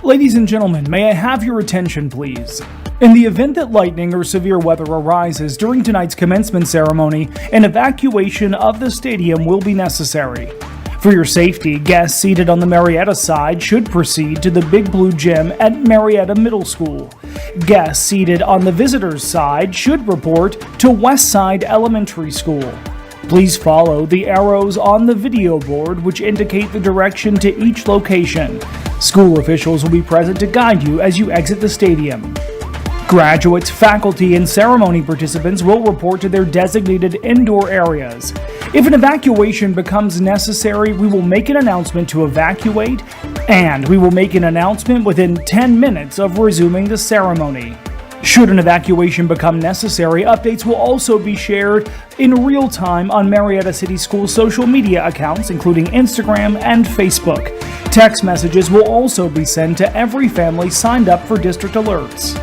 Ladies and gentlemen, may I have your attention, please? In the event that lightning or severe weather arises during tonight's commencement ceremony, an evacuation of the stadium will be necessary. For your safety, guests seated on the Marietta side should proceed to the Big Blue Gym at Marietta Middle School. Guests seated on the visitors' side should report to Westside Elementary School. Please follow the arrows on the video board which indicate the direction to each location. School officials will be present to guide you as you exit the stadium. Graduates, faculty, and ceremony participants will report to their designated indoor areas. If an evacuation becomes necessary, we will make an announcement to evacuate, and we will make an announcement within 10 minutes of resuming the ceremony. Should an evacuation become necessary, updates will also be shared in real time on Marietta City Schools' social media accounts, including Instagram and Facebook. Text messages will also be sent to every family signed up for district alerts.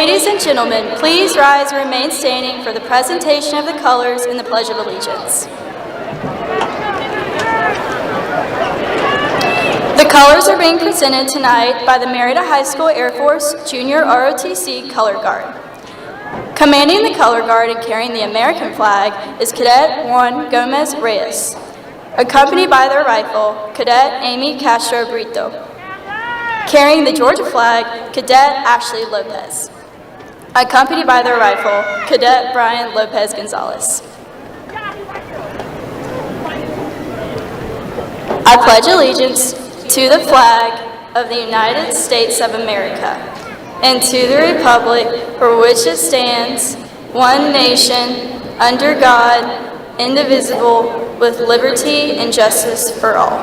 Ladies and gentlemen, please rise and remain standing for the presentation of the colors in the Pledge of Allegiance. The colors are being presented tonight by the Marietta High School Air Force Junior ROTC Color Guard. Commanding the Color Guard and carrying the American flag is Cadet Juan Gomez Reyes, accompanied by their rifle, Cadet Amy Castro Brito. Carrying the Georgia flag, Cadet Ashley Lopez, accompanied by their rifle, Cadet Brian Lopez Gonzalez. I pledge allegiance to the flag of the United States of America and to the republic for which it stands, one nation, under God, indivisible, with liberty and justice for all.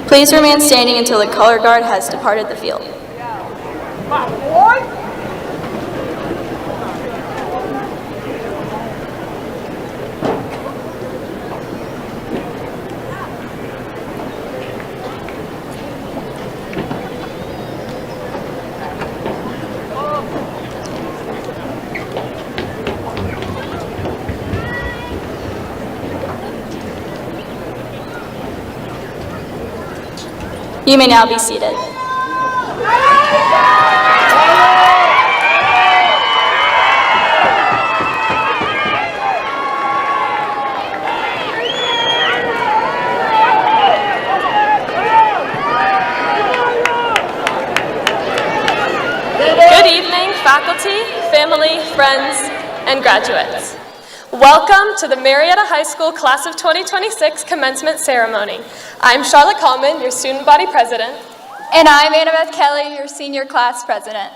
Please remain standing until the color guard has departed the field. You may now be seated. Good evening, faculty, family, friends, and graduates. Welcome to the Marietta High School Class of 2026 Commencement Ceremony. I'm Charlotte Coleman, your Student Body President. And I'm Annabeth Kelly, your Senior Class President.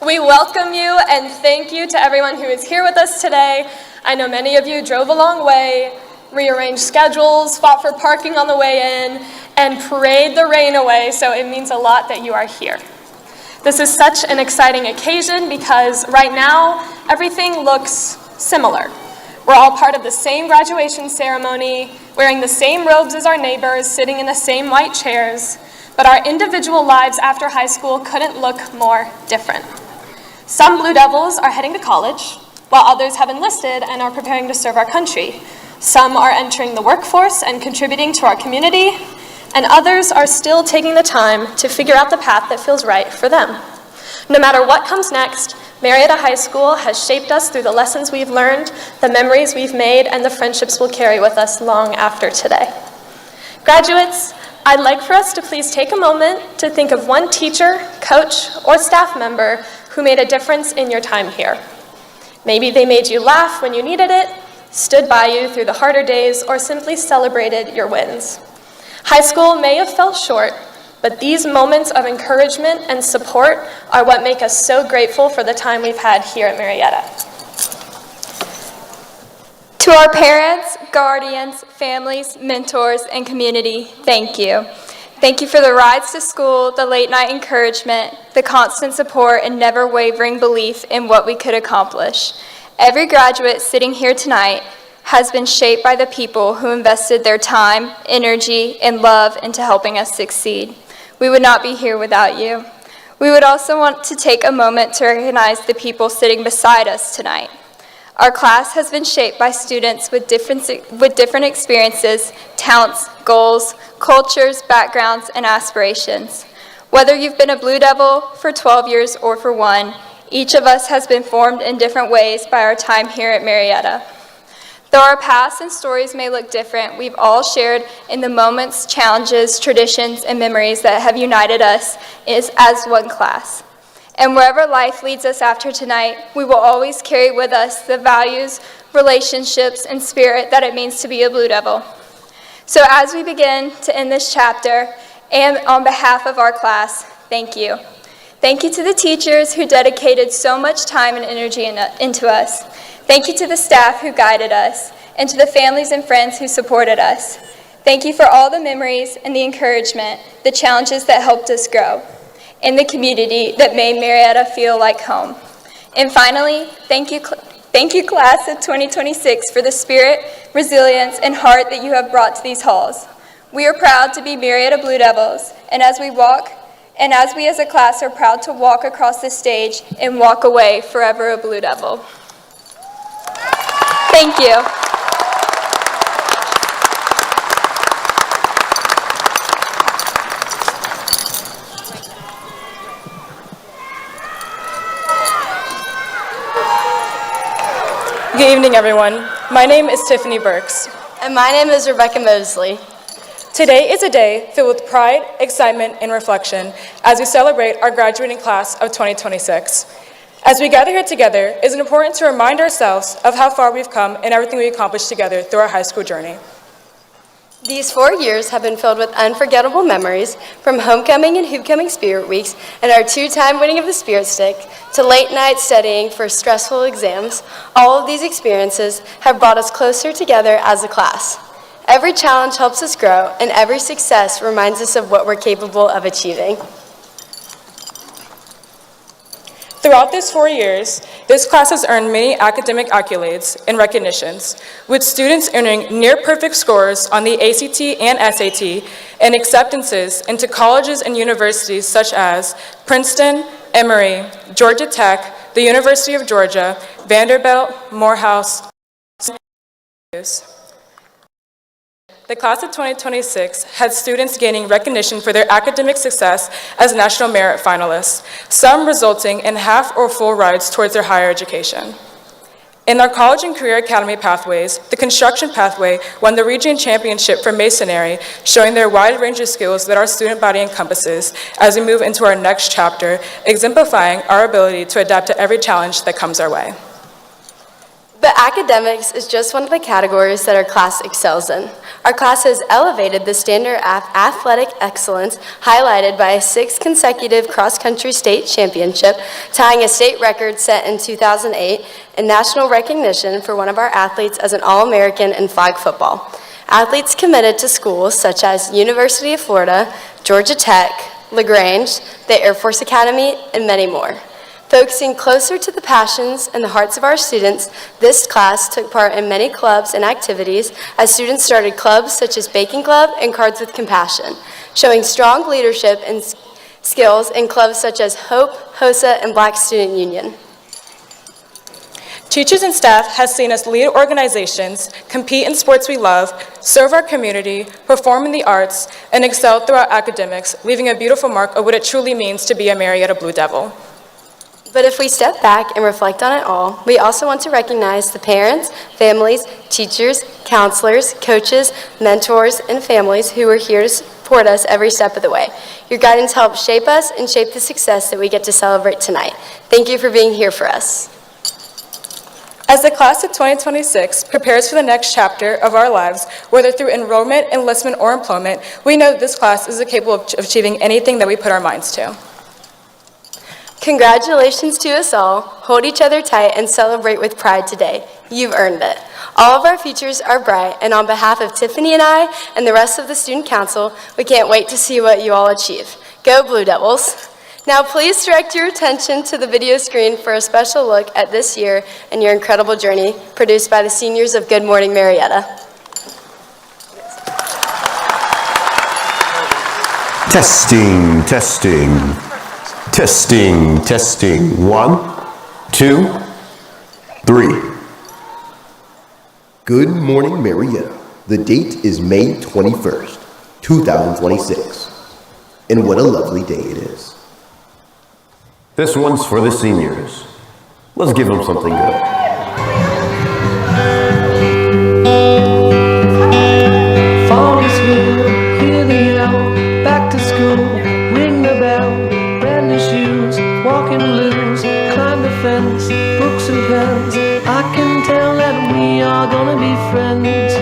We welcome you and thank you to everyone who is here with us today. I know many of you drove a long way, rearranged schedules, fought for parking on the way in, and prayed the rain away, so it means a lot that you are here. This is such an exciting occasion because right now, everything looks similar. We're all part of the same graduation ceremony, wearing the same robes as our neighbors, sitting in the same white chairs, but our individual lives after high school couldn't look more different. Some Blue Devils are heading to college, while others have enlisted and are preparing to serve our country. Some are entering the workforce and contributing to our community, and others are still taking the time to figure out the path that feels right for them. No matter what comes next, Marietta High School has shaped us through the lessons we've learned, the memories we've made, and the friendships we'll carry with us long after today. Graduates, I'd like for us to please take a moment to think of one teacher, coach, or staff member who made a difference in your time here. Maybe they made you laugh when you needed it, stood by you through the harder days, or simply celebrated your wins. High school may have felt short, but these moments of encouragement and support are what make us so grateful for the time we've had here at Marietta. To our parents, guardians, families, mentors, and community, thank you. Thank you for the rides to school, the late night encouragement, the constant support, and never wavering belief in what we could accomplish. Every graduate sitting here tonight has been shaped by the people who invested their time, energy, and love into helping us succeed. We would not be here without you. We would also want to take a moment to recognize the people sitting beside us tonight. Our class has been shaped by students with different experiences, talents, goals, cultures, backgrounds, and aspirations. Whether you've been a Blue Devil for 12 years or for one, each of us has been formed in different ways by our time here at Marietta. Though our pasts and stories may look different, we've all shared in the moments, challenges, traditions, and memories that have united us as one class. And wherever life leads us after tonight, we will always carry with us the values, relationships, and spirit that it means to be a Blue Devil. So as we begin to end this chapter, and on behalf of our class, thank you. Thank you to the teachers who dedicated so much time and energy into us. Thank you to the staff who guided us, and to the families and friends who supported us. Thank you for all the memories and the encouragement, the challenges that helped us grow, and the community that made Marietta feel like home. And finally, thank you class of 2026 for the spirit, resilience, and heart that you have brought to these halls. We are proud to be Marietta Blue Devils, and as we walk And as we as a class are proud to walk across the stage and walk away forever a Blue Devil. Thank you. Good evening, everyone. My name is Tiffany Burks. And my name is Rebecca Mosley. Today is a day filled with pride, excitement, and reflection as we celebrate our graduating class of 2026. As we gather here together, it is important to remind ourselves of how far we've come and everything we accomplished together through our high school journey. These 4 years have been filled with unforgettable memories, from homecoming and hoopcoming spirit weeks and our 2-time winning of the Spirit Stick to late night studying for stressful exams. All of these experiences have brought us closer together as a class. Every challenge helps us grow, and every success reminds us of what we're capable of achieving. Throughout these 4 years, this class has earned many academic accolades and recognitions, with students earning near-perfect scores on the ACT and SAT and acceptances into colleges and universities such as Princeton, Emory, Georgia Tech, the University of Georgia, Vanderbilt, Morehouse. The class of 2026 had students gaining recognition for their academic success as National Merit finalists, some resulting in half or full rides towards their higher education. In our college and career academy pathways, the construction pathway won the region championship for masonry, showing their wide range of skills that our student body encompasses as we move into our next chapter, exemplifying our ability to adapt to every challenge that comes our way. But academics is just one of the categories that our class excels in. Our class has elevated the standard of athletic excellence, highlighted by a 6th consecutive cross-country state championship, tying a state record set in 2008, and national recognition for one of our athletes as an All-American in flag football. Athletes committed to schools such as University of Florida, Georgia Tech, LaGrange, the Air Force Academy, and many more. Focusing closer to the passions and the hearts of our students, this class took part in many clubs and activities as students started clubs such as Baking Club and Cards with Compassion, showing strong leadership and skills in clubs such as Hope, HOSA, and Black Student Union. Teachers and staff have seen us lead organizations, compete in sports we love, serve our community, perform in the arts, and excel throughout academics, leaving a beautiful mark of what it truly means to be a Marietta Blue Devil. But if we step back and reflect on it all, we also want to recognize the parents, families, teachers, counselors, coaches, mentors, and families who are here to support us every step of the way. Your guidance helps shape us and shape the success that we get to celebrate tonight. Thank you for being here for us. As the class of 2026 prepares for the next chapter of our lives, whether through enrollment, enlistment, or employment, we know that this class is capable of achieving anything that we put our minds to. Congratulations to us all. Hold each other tight and celebrate with pride today. You've earned it. All of our futures are bright, and on behalf of Tiffany and I and the rest of the Student Council, we can't wait to see what you all achieve. Go Blue Devils! Now please direct your attention to the video screen for a special look at this year and your incredible journey, produced by the seniors of Good Morning Marietta. Testing, testing. Testing, testing. 1, 2, 3. Good morning, Marietta. The date is May 21st, 2026. And what a lovely day it is. This one's for the seniors. Let's give them something good. Fall is here, hear the yell, back to school, ring the bell. Shoes, walking blues, climb the fence, books and pens. I can tell that we are gonna be friends.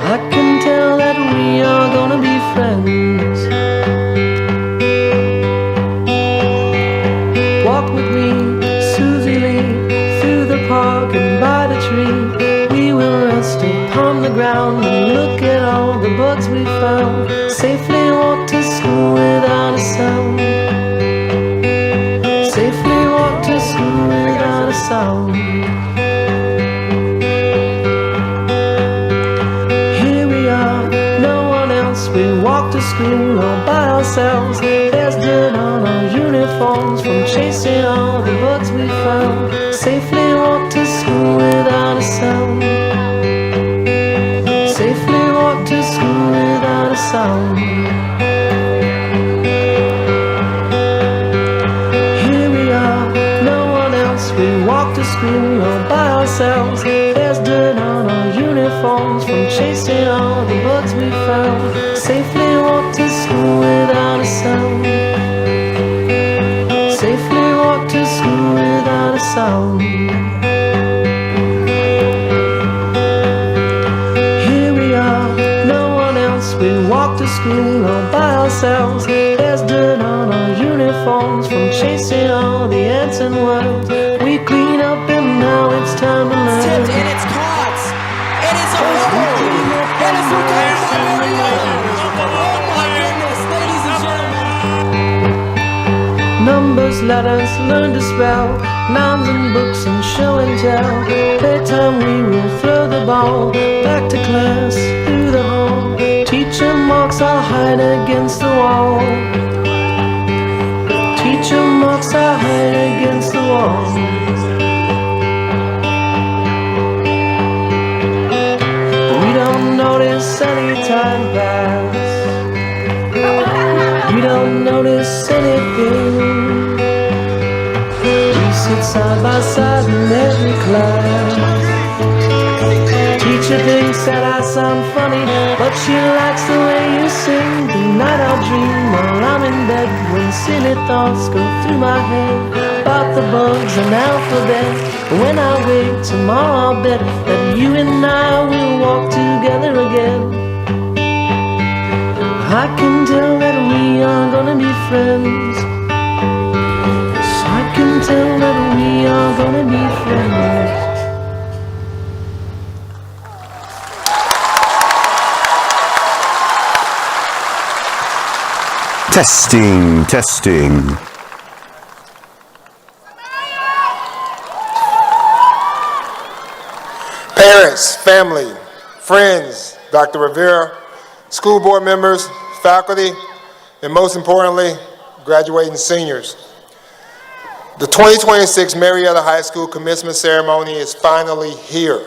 I can tell that we are gonna be friends. Walk with me, Susie Lee, through the park and by the tree. We will rest upon the ground and look at all the bugs we found. Safely walk to school without a sound. Safely walk to school without a sound. Here we are, no one else. We walk to school all by ourselves. There's dirt on our uniforms from chasing all the bugs we found. Safely walk to school without a sound. Safely walk to school without a sound. Here we are, no one else. We walk to school all by ourselves. There's dirt on our uniforms from chasing all the bugs we found. Safely walk to school without a sound. Safely walk to school without a sound. Here we are, no one else. We walk to school all by ourselves. There's dirt on our uniforms from chasing all the ants and worms. We clean up and now it's time to learn. Tipped and it's caught. It is a foul. It is okay. Oh my goodness, ladies and gentlemen. Numbers, letters, learn to spell, nouns and books and show and tell. Playtime we will throw the ball back to class through the hall. Teacher marks I'll hide against the wall. Teacher marks I'll hide against the wall. We don't notice any time pass. We don't notice anything. We sit side by side in every class. Teacher thinks that I sound funny, but she likes the way you sing. Tonight I'll dream while I'm in bed, when silly thoughts go through my head about the bugs and alphabet. When I wake tomorrow I'll bet that you and I will walk together again. I can tell that we are gonna be friends. Yes, I can tell that we are gonna be friends. Testing, testing. Parents, family, friends, Dr. Rivera, school board members, faculty, and most importantly, graduating seniors. The 2026 Marietta High School commencement ceremony is finally here.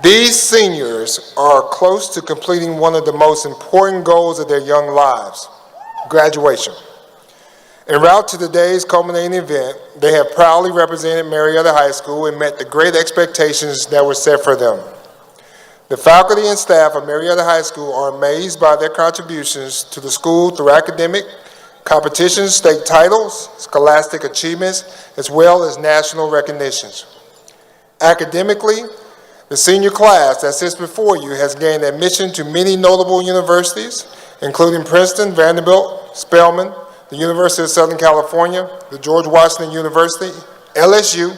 These seniors are close to completing one of the most important goals of their young lives, graduation. En route to today's culminating event, they have proudly represented Marietta High School and met the great expectations that were set for them. The faculty and staff of Marietta High School are amazed by their contributions to the school through academic competitions, state titles, scholastic achievements, as well as national recognitions. Academically, the senior class that sits before you has gained admission to many notable universities, including Princeton, Vanderbilt, Spelman, the University of Southern California, the George Washington University, LSU,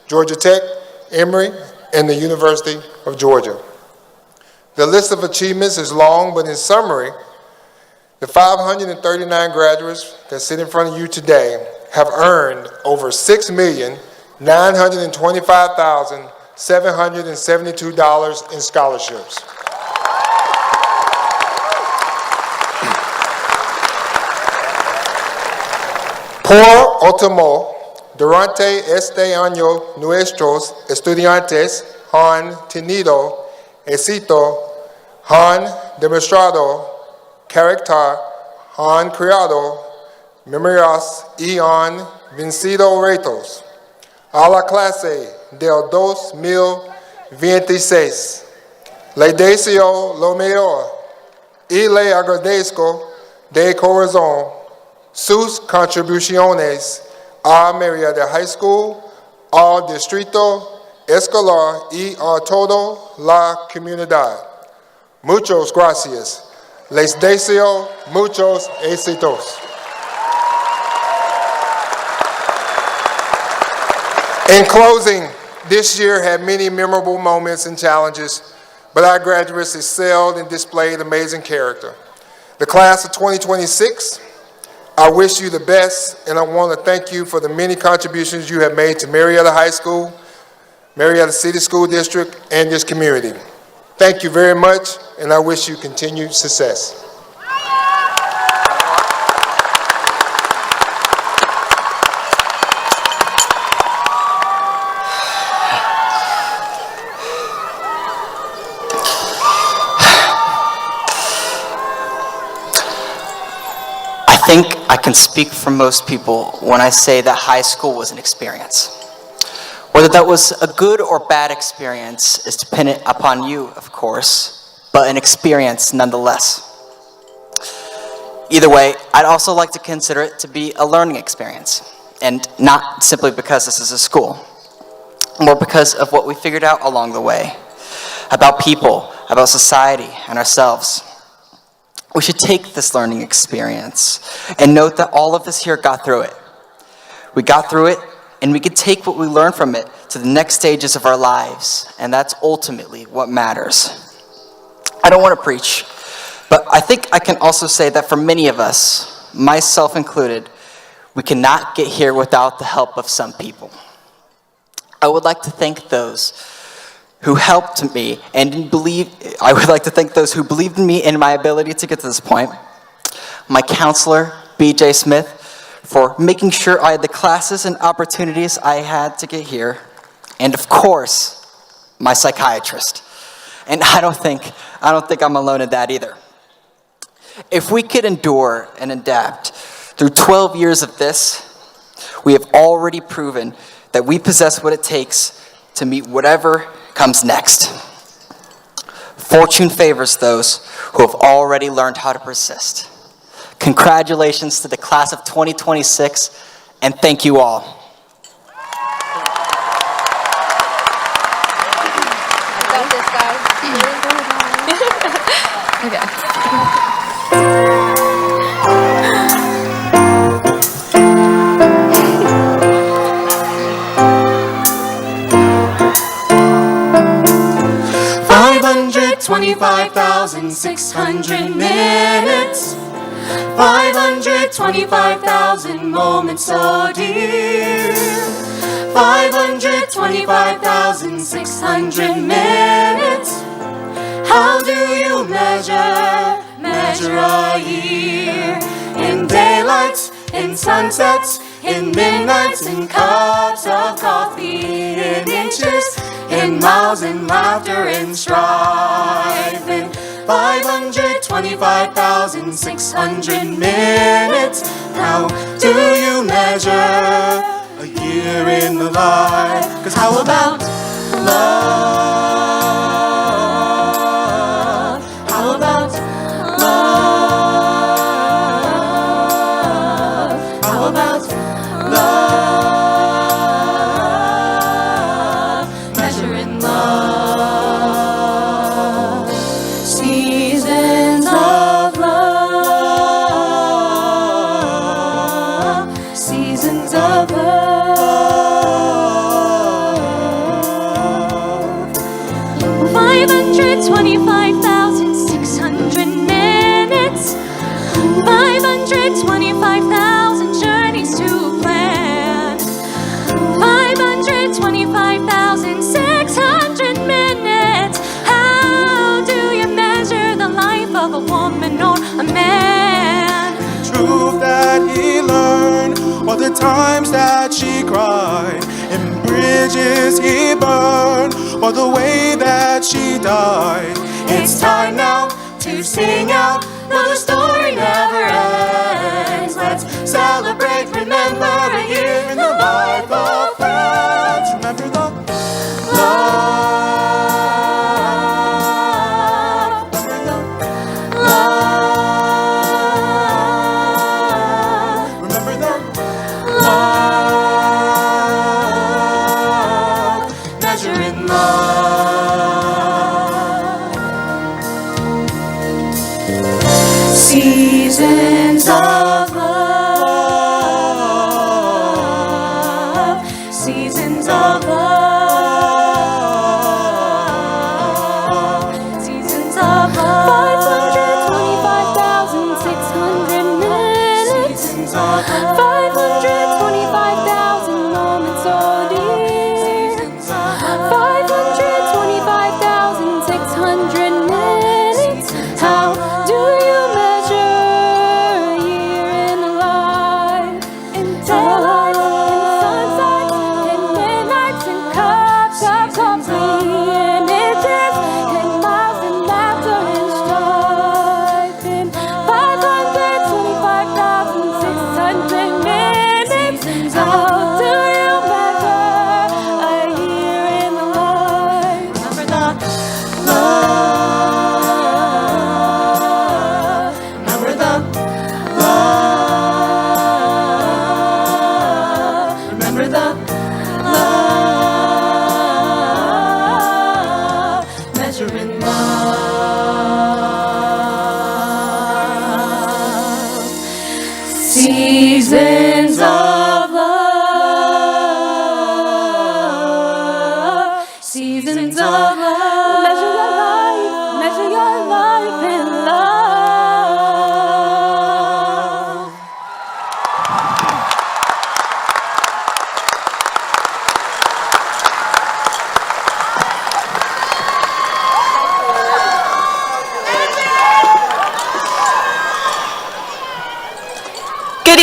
Georgia Tech, Emory, and the University of Georgia. The list of achievements is long, but in summary, the 539 graduates that sit in front of you today have earned over $6,925,772 in scholarships. Por último, durante este año nuestros estudiantes han tenido éxito, han demostrado carácter, han creado memorias y han vencido retos. A la clase del 2026, le deseo lo mejor y le agradezco de corazón sus contribuciones a Marietta High School, al distrito escolar y a toda la comunidad. Muchas gracias. Les deseo muchos éxitos. In closing, this year had many memorable moments and challenges, but our graduates excelled and displayed amazing character. The class of 2026, I wish you the best, and I want to thank you for the many contributions you have made to Marietta High School, Marietta City School District, and this community. Thank you very much, and I wish you continued success. think I can speak for most people when I say that high school was an experience. Whether that was a good or bad experience is dependent upon you, of course, but an experience nonetheless. Either way, I'd also like to consider it to be a learning experience, and not simply because this is a school, more because of what we figured out along the way, about people, about society, and ourselves. We should take this learning experience and note that all of us here got through it. We got through it, and we can take what we learned from it to the next stages of our lives, and that's ultimately what matters. I don't want to preach, but I think I can also say that for many of us, myself included, we cannot get here without the help of some people. I would like to thank those who helped me I would like to thank those who believed in me and my ability to get to this point. My counselor, BJ Smith, for making sure I had the classes and opportunities I had to get here. And of course, my psychiatrist. And I don't think I'm alone in that either. If we could endure and adapt through 12 years of this, we have already proven that we possess what it takes to meet whatever comes next. Fortune favors those who have already learned how to persist. Congratulations to the class of 2026, and thank you all. I got this, guys. Okay. 25,600 minutes, 525,000 moments, oh dear. 525,600 minutes. How do you measure a year? In daylights, in sunsets, in midnights, in cups of coffee, in inches, in miles, in laughter, in strife, in 525,600 minutes. How do you measure a year in the life? 'Cause how about love? How about love? How about love? Measuring love. Seasons of love. Seasons of love. 525,600 minutes. 525,000 journeys to plan. 525,600 minutes. How do you measure the life of a woman or a man? Truth that he learned, or the times that she cried, and bridges he burned, or the way that she died. It's time now to sing out, though the story never ends. Let's celebrate, remember a year in the life of friends. Remember the love. Remember the love. Remember the love. Measuring love. Seasons of love.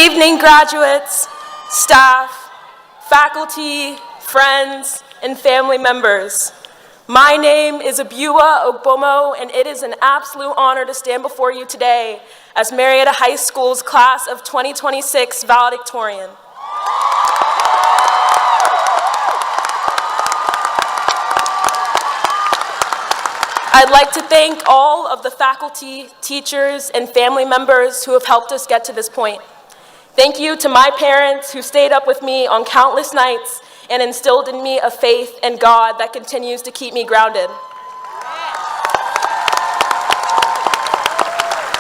evening, graduates, staff, faculty, friends, and family members. My name is Abiua Ogbomo, and it is an absolute honor to stand before you today as Marietta High School's class of 2026 valedictorian. I'd like to thank all of the faculty, teachers, and family members who have helped us get to this point. Thank you to my parents who stayed up with me on countless nights and instilled in me a faith in God that continues to keep me grounded.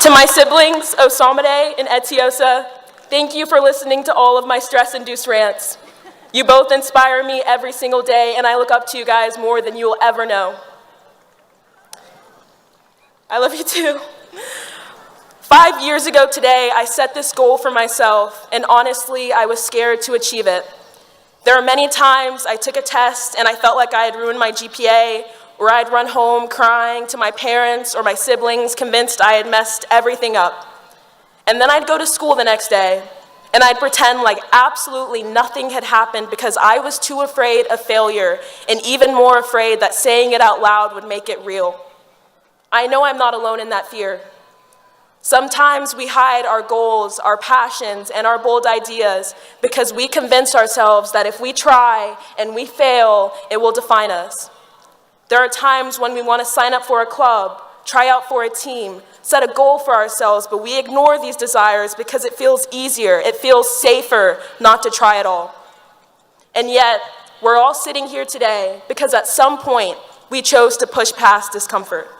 To my siblings, Osamide and Etiosa, thank you for listening to all of my stress-induced rants. You both inspire me every single day, and I look up to you guys more than you will ever know. I love you too. 5 years ago today, I set this goal for myself, and honestly, I was scared to achieve it. There are many times I took a test and I felt like I had ruined my GPA, or I'd run home crying to my parents or my siblings, convinced I had messed everything up. And then I'd go to school the next day, and I'd pretend like absolutely nothing had happened because I was too afraid of failure, and even more afraid that saying it out loud would make it real. I know I'm not alone in that fear. Sometimes we hide our goals, our passions, and our bold ideas because we convince ourselves that if we try and we fail, it will define us. There are times when we want to sign up for a club, try out for a team, set a goal for ourselves, but we ignore these desires because it feels easier, it feels safer not to try at all. And yet, we're all sitting here today because at some point, we chose to push past discomfort.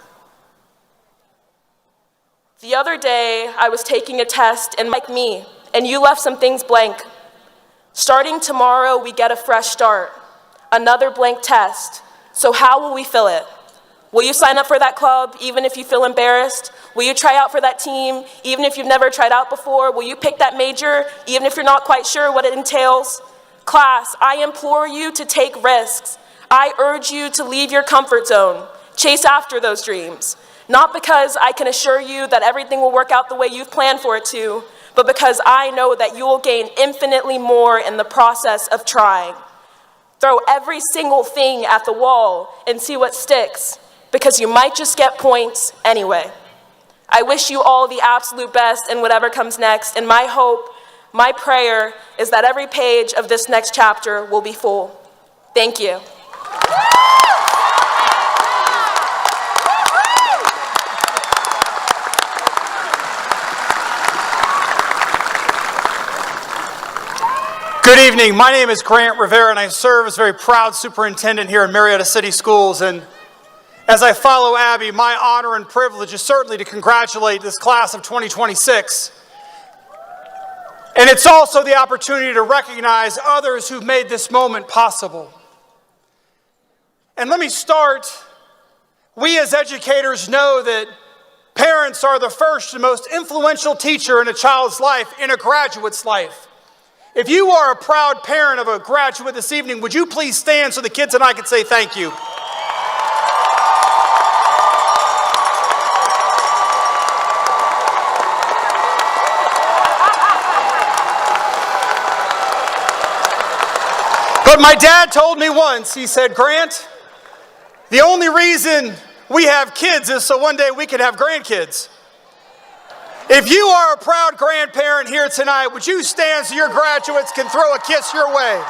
The other day, I was taking a test, and like me, and you left some things blank. Starting tomorrow, we get a fresh start, another blank test. So how will we fill it? Will you sign up for that club, even if you feel embarrassed? Will you try out for that team, even if you've never tried out before? Will you pick that major, even if you're not quite sure what it entails? Class, I implore you to take risks. I urge you to leave your comfort zone. Chase after those dreams. Not because I can assure you that everything will work out the way you've planned for it to, but because I know that you will gain infinitely more in the process of trying. Throw every single thing at the wall and see what sticks, because you might just get points anyway. I wish you all the absolute best in whatever comes next, and my hope, my prayer, is that every page of this next chapter will be full. Thank you. Good evening. My name is Grant Rivera, and I serve as very proud superintendent here in Marietta City Schools. And as I follow Abby, my honor and privilege is certainly to congratulate this class of 2026. And it's also the opportunity to recognize others who've made this moment possible. And let me start. We as educators know that parents are the first and most influential teacher in a child's life, in a graduate's life. If you are a proud parent of a graduate this evening, would you please stand so the kids and I can say thank you? But my dad told me once, he said, Grant, the only reason we have kids is so one day we can have grandkids. If you are a proud grandparent here tonight, would you stand so your graduates can throw a kiss your way?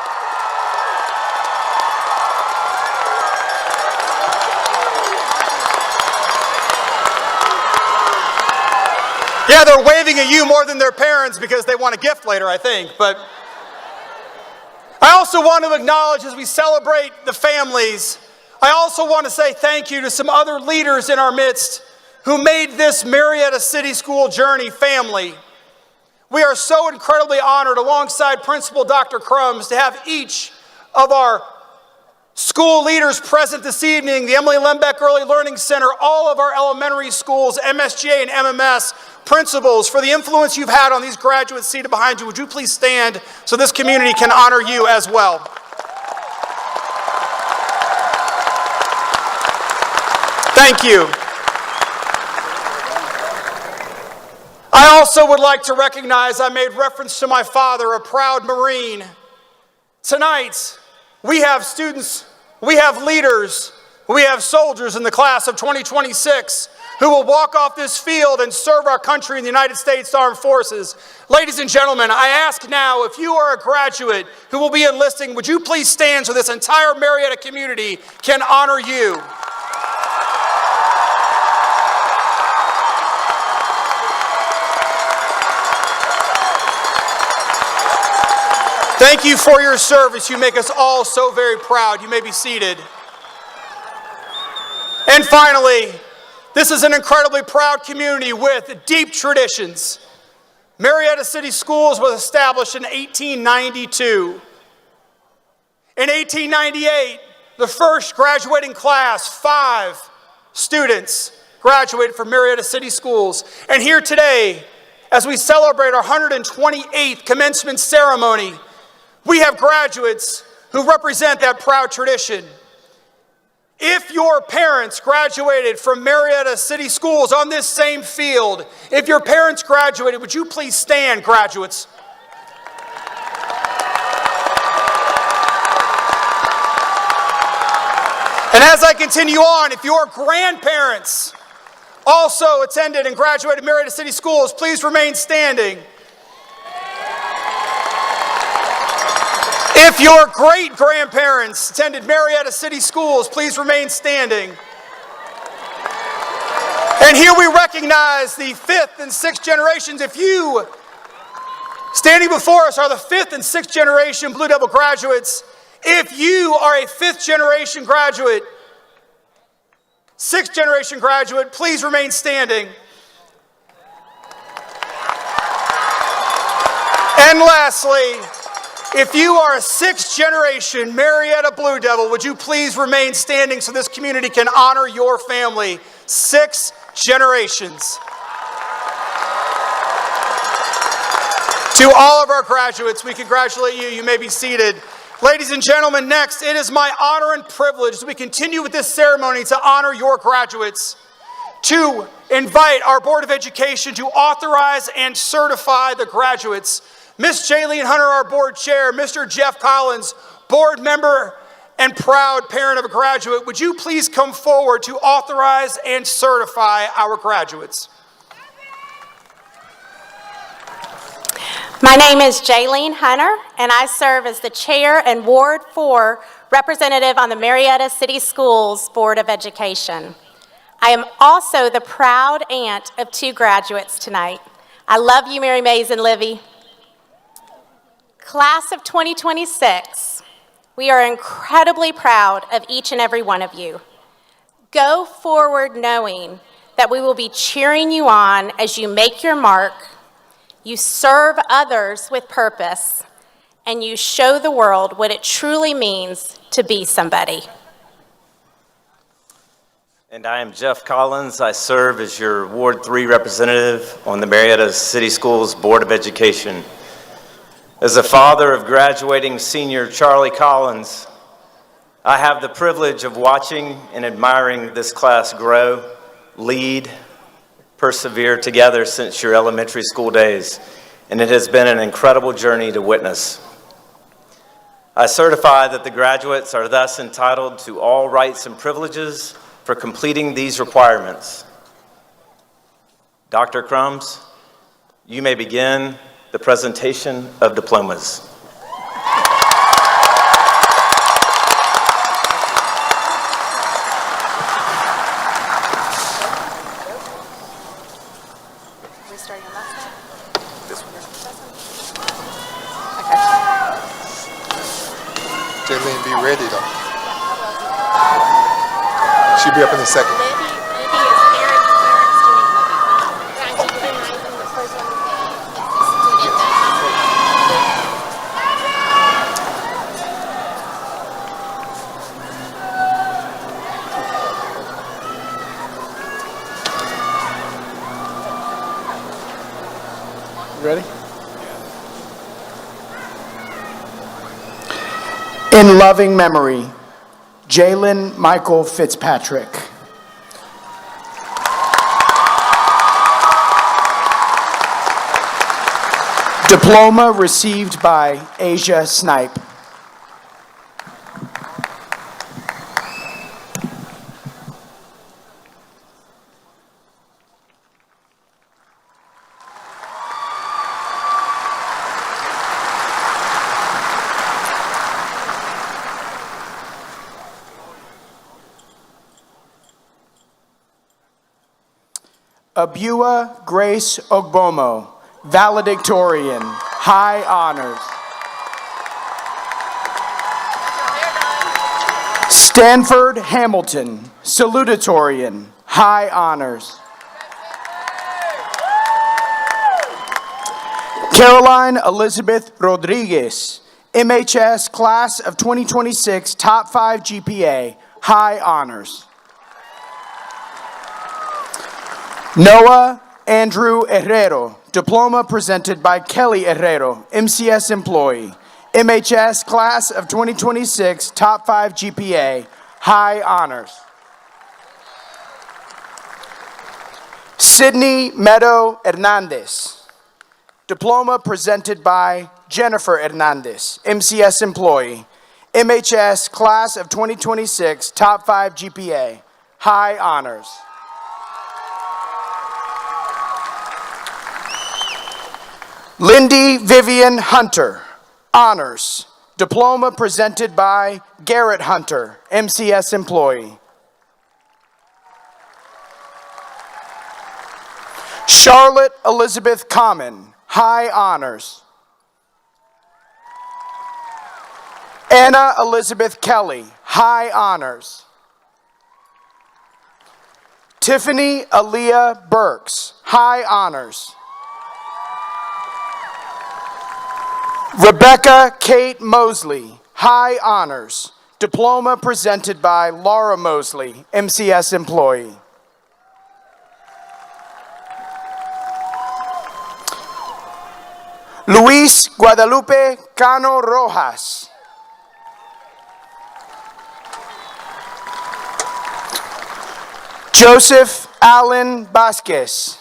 Yeah, they're waving at you more than their parents because they want a gift later, I think. But I also want to acknowledge, as we celebrate the families, I also want to say thank you to some other leaders in our midst who made this Marietta City School journey family. We are so incredibly honored, alongside Principal Dr. Crumbs, to have each of our school leaders present this evening, the Emily Lembeck Early Learning Center, all of our elementary schools, MSGA and MMS principals, for the influence you've had on these graduates seated behind you. Would you please stand so this community can honor you as well? Thank you. I also would like to recognize, I made reference to my father, a proud Marine. Tonight, we have students, we have leaders, we have soldiers in the class of 2026 who will walk off this field and serve our country in the United States Armed Forces. Ladies and gentlemen, I ask now, if you are a graduate who will be enlisting, would you please stand so this entire Marietta community can honor you? Thank you for your service. You make us all so very proud. You may be seated. And finally, this is an incredibly proud community with deep traditions. Marietta City Schools was established in 1892. In 1898, the first graduating class, 5 students, graduated from Marietta City Schools. And here today, as we celebrate our 128th commencement ceremony, we have graduates who represent that proud tradition. If your parents graduated from Marietta City Schools on this same field, if your parents graduated, would you please stand, graduates? And as I continue on, if your grandparents also attended and graduated Marietta City Schools, please remain standing. If your great-grandparents attended Marietta City Schools, please remain standing. And here we recognize the 5th and 6th generations. If you, standing before us, are the 5th and 6th generation Blue Devil graduates, if you are a 5th generation graduate, 6th generation graduate, please remain standing. And lastly, if you are a 6th generation Marietta Blue Devil, would you please remain standing so this community can honor your family? 6 generations. To all of our graduates, we congratulate you. You may be seated. Ladies and gentlemen, next, it is my honor and privilege as we continue with this ceremony to honor your graduates, to invite our Board of Education to authorize and certify the graduates. Miss Jaylene Hunter, our board chair, Mr. Jeff Collins, board member and proud parent of a graduate, would you please come forward to authorize and certify our graduates? My name is Jaylene Hunter, and I serve as the chair and Ward 4 representative on the Marietta City Schools Board of Education. I am also the proud aunt of 2 graduates tonight. I love you, Mary Mays and Livy. Class of 2026, we are incredibly proud of each and every one of you. Go forward knowing that we will be cheering you on as you make your mark, you serve others with purpose, and you show the world what it truly means to be somebody. And I am Jeff Collins. I serve as your Ward 3 representative on the Marietta City Schools Board of Education. As a father of graduating senior Charlie Collins, I have the privilege of watching and admiring this class grow, lead, persevere together since your elementary school days, and it has been an incredible journey to witness. I certify that the graduates are thus entitled to all rights and privileges for completing these requirements. Dr. Crumbs, you may begin the presentation of diplomas. Jaylene, be ready though. She'll be up in a second. Ready? In loving memory, Jalen Michael Fitzpatrick. Diploma received by Asia Snipe. Abua Grace Ogbomo, Valedictorian, High Honors. Stanford Hamilton, Salutatorian, High Honors. Caroline Elizabeth Rodriguez, MHS Class of 2026, Top 5 GPA, High Honors. Noah Andrew Herrero, Diploma presented by Kelly Herrero, MCS Employee, MHS Class of 2026, Top 5 GPA, High Honors. Sydney Meadow Hernandez, Diploma presented by Jennifer Hernandez, MCS Employee, MHS Class of 2026, Top 5 GPA, High Honors. Lindy Vivian Hunter, Honors, Diploma presented by Garrett Hunter, MCS Employee. Charlotte Elizabeth Common, High Honors. Anna Elizabeth Kelly, High Honors. Tiffany Aaliyah Burks, High Honors. Rebecca Kate Mosley, High Honors, Diploma presented by Laura Mosley, MCS Employee. Luis Guadalupe Cano Rojas. Joseph Allen Vasquez.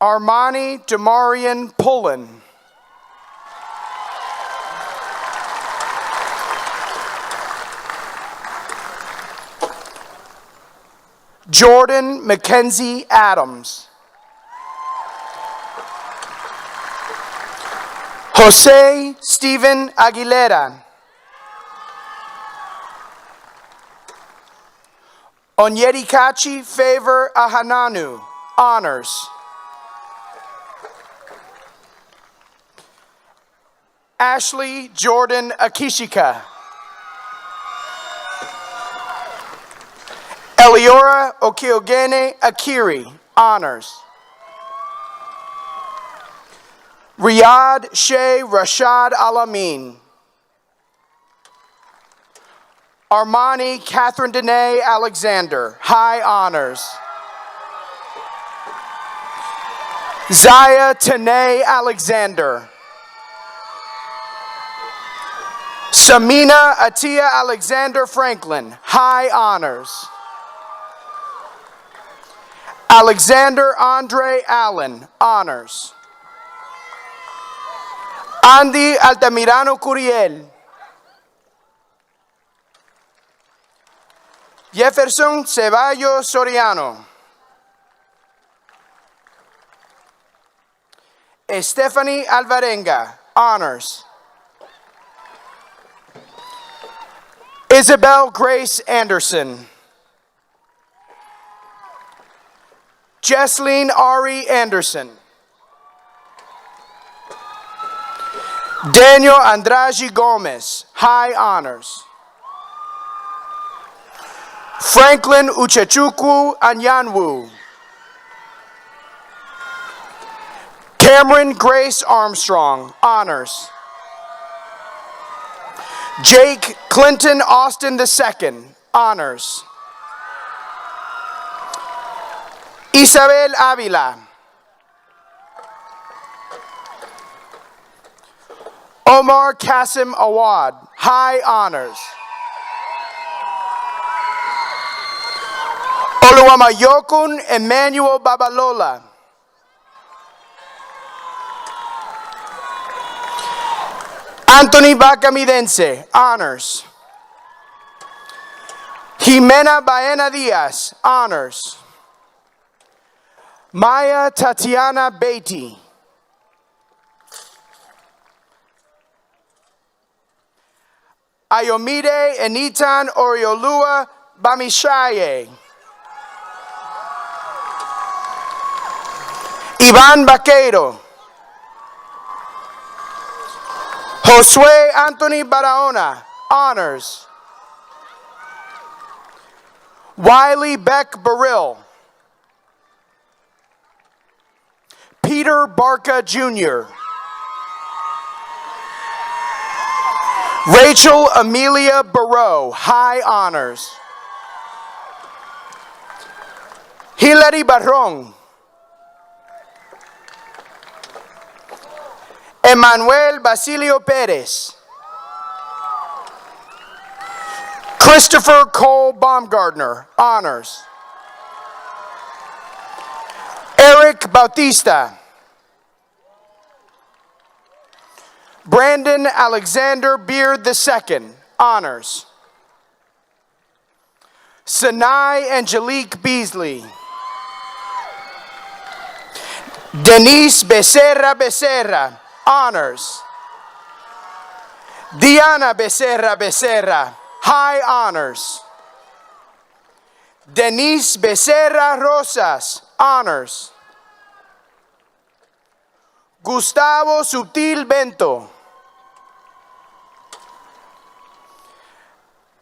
Armani Demarian Pullen. Jordan Mackenzie Adams. Jose Stephen Aguilera. Onyedikachi Favor Ahananu, Honors. Ashley Jordan Akishika. Eliora Okiogene Akiri, Honors. Riyadh Shea Rashad Alamin. Armani Catherine Dene Alexander, High Honors. Zaya Tene Alexander. Samina Atia Alexander Franklin, High Honors. Alexander Andre Allen, Honors. Andy Altamirano Curiel. Jefferson Ceballos Soriano. Stephanie Alvarenga, Honors. Isabel Grace Anderson. Jesseline Ari Anderson. Daniel Andraji Gomez, High Honors. Franklin Uchechukwu Anyanwu. Cameron Grace Armstrong, Honors. Jake Clinton Austin II, Honors. Isabel Avila. Omar Kasim Awad, high honors. Oluwamayokun Emmanuel Babalola. Anthony Bacamidense, honors. Jimena Baena Diaz, honors. Maya Tatiana Beatty. Ayomide Enitan Oriolua Bamishaye. Iván Vaquero. Josue Anthony Barahona, honors. Wiley Beck Baril. Peter Barca Jr. Rachel Amelia Barreau, high honors. Hilary Barron. Emmanuel Basilio Perez. Christopher Cole Baumgartner, honors. Eric Bautista. Brandon Alexander Beard II, honors. Sanai Angelique Beasley. Denise Becerra, honors. Diana Becerra, high honors. Denise Becerra Rosas, honors. Gustavo Sutil Bento.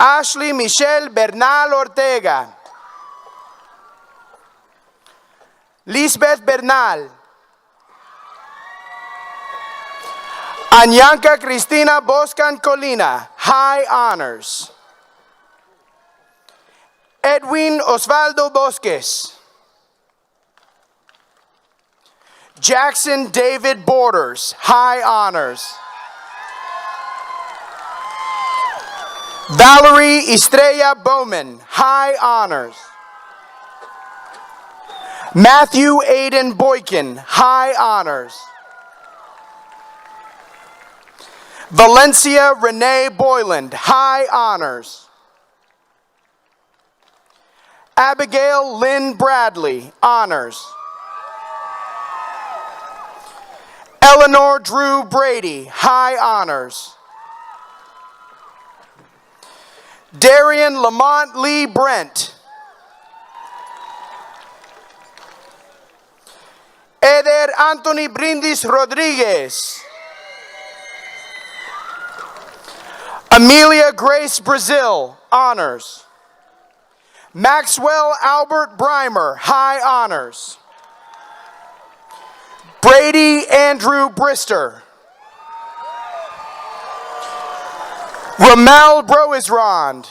Ashley Michelle Bernal Ortega. Lisbeth Bernal. Anyanka Cristina Boscan Colina, high honors. Edwin Osvaldo Bosques. Jackson David Borders, high honors. Valerie Estrella Bowman, high honors. Matthew Aiden Boykin, high honors. Valencia Renee Boyland, high honors. Abigail Lynn Bradley, honors. Eleanor Drew Brady, high honors. Darian Lamont Lee Brent. Eder Anthony Brindis Rodriguez. Amelia Grace Brazil, honors. Maxwell Albert Breimer, high honors. Brady Andrew Brister. Ramel Broisrond.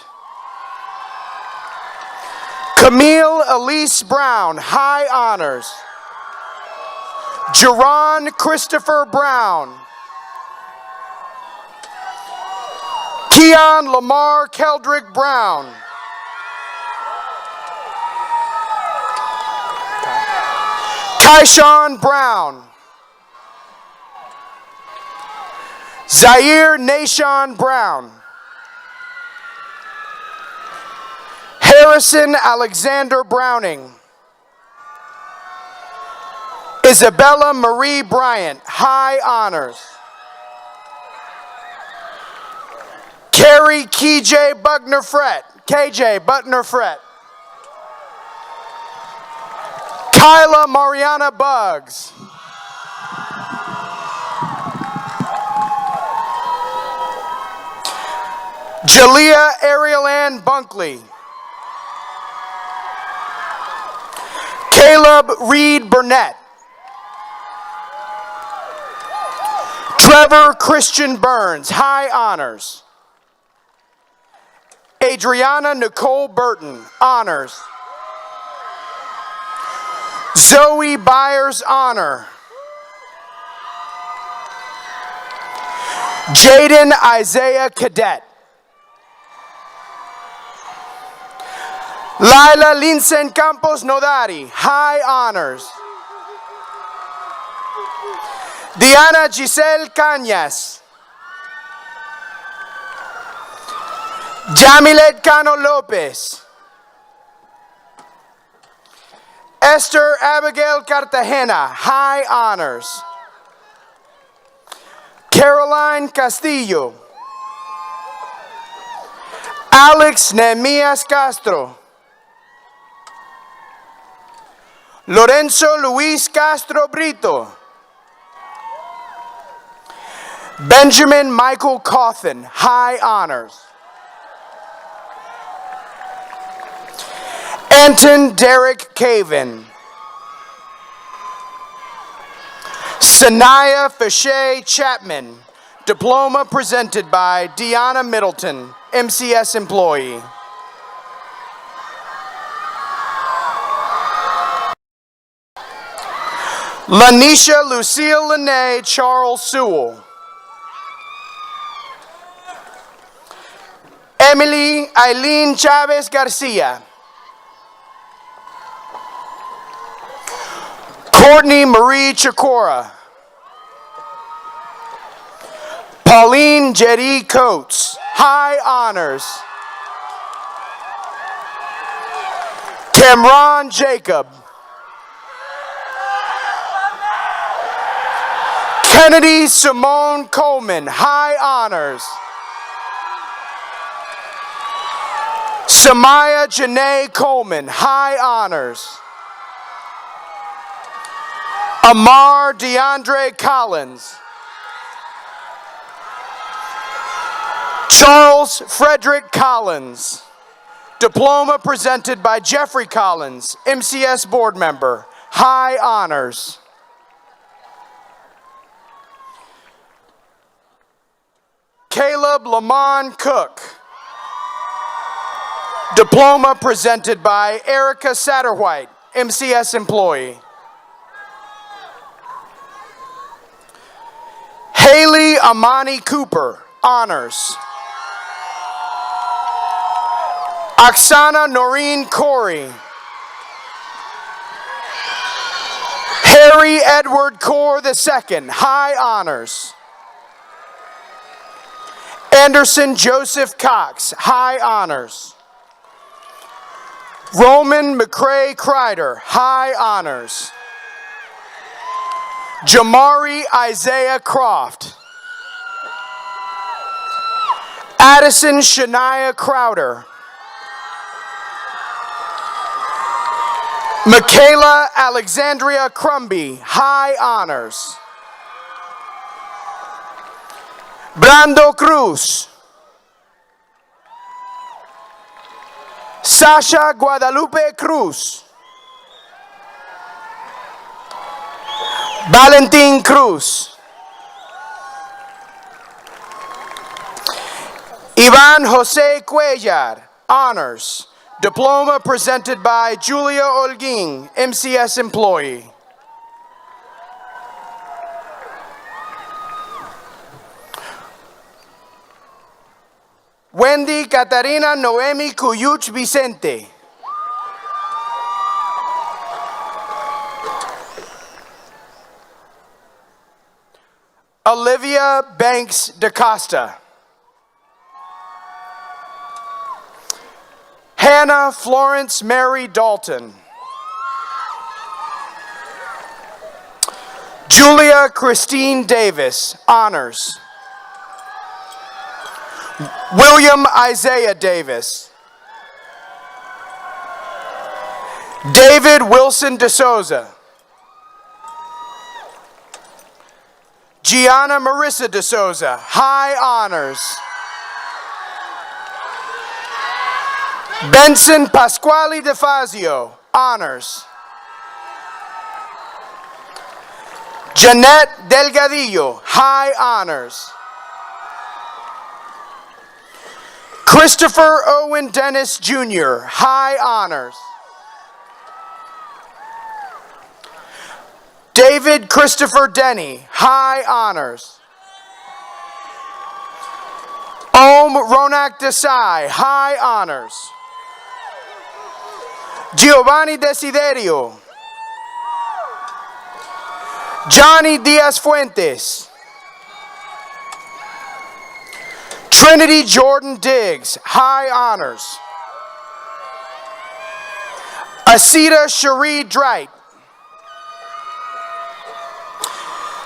Camille Elise Brown, high honors. Jerron Christopher Brown. Keon Lamar Keldrick Brown. Tyshawn Brown. Zaire Nashon Brown. Harrison Alexander Browning. Isabella Marie Bryant, high honors. Carrie KJ Butner Fret, KJ Butner Fret. Kyla Mariana Buggs. Jalea Ariel Ann Bunkley. Caleb Reed Burnett. Trevor Christian Burns, high honors. Adriana Nicole Burton, honors. Zoe Byers, honor. Jaden Isaiah Cadet. Lila Linsen Campos Nodari, high honors. Diana Giselle Cañas. Jamilet Cano Lopez. Esther Abigail Cartagena, high honors. Caroline Castillo. Alex Nehemias Castro. Lorenzo Luis Castro Brito. Benjamin Michael Cawthon, high honors. Anton Derek Caven. Sanaya Fache Chapman, diploma presented by Deanna Middleton, MCS employee. Lanisha Lucille Lene Charles Sewell. Emily Eileen Chavez Garcia. Courtney Marie Chikora. Pauline Jetty Coates, high honors. Cameron Jacob. Kennedy Simone Coleman, high honors. Samaya Janae Coleman, high honors. Amar DeAndre Collins. Charles Frederick Collins, diploma presented by Jeffrey Collins, MCS board member, high honors. Caleb Lamont Cook, diploma presented by Erica Satterwhite, MCS employee. Haley Amani Cooper, honors. Oksana Noreen Corey. Harry Edward Core II, high honors. Anderson Joseph Cox, high honors. Roman McCrae Kreider, high honors. Jamari Isaiah Croft. Addison Shania Crowder. Michaela Alexandria Crumby, high honors. Brando Cruz. Sasha Guadalupe Cruz. Valentin Cruz. Ivan Jose Cuellar, honors. Diploma presented by Julia Olguin, MCS employee. Wendy Catarina Noemi Cuyuch Vicente. Olivia Banks DaCosta. Hannah Florence Mary Dalton. Julia Christine Davis, honors. William Isaiah Davis. David Wilson DeSouza. Gianna Marissa DeSouza, high honors. Benson Pasquale DeFazio, honors. Jeanette Delgadillo, high honors. Christopher Owen Dennis Jr., high honors. David Christopher Denny, high honors. Ronak Desai, high honors. Giovanni Desiderio. Johnny Diaz Fuentes. Trinity Jordan Diggs, high honors. Asita Cherie Dreit.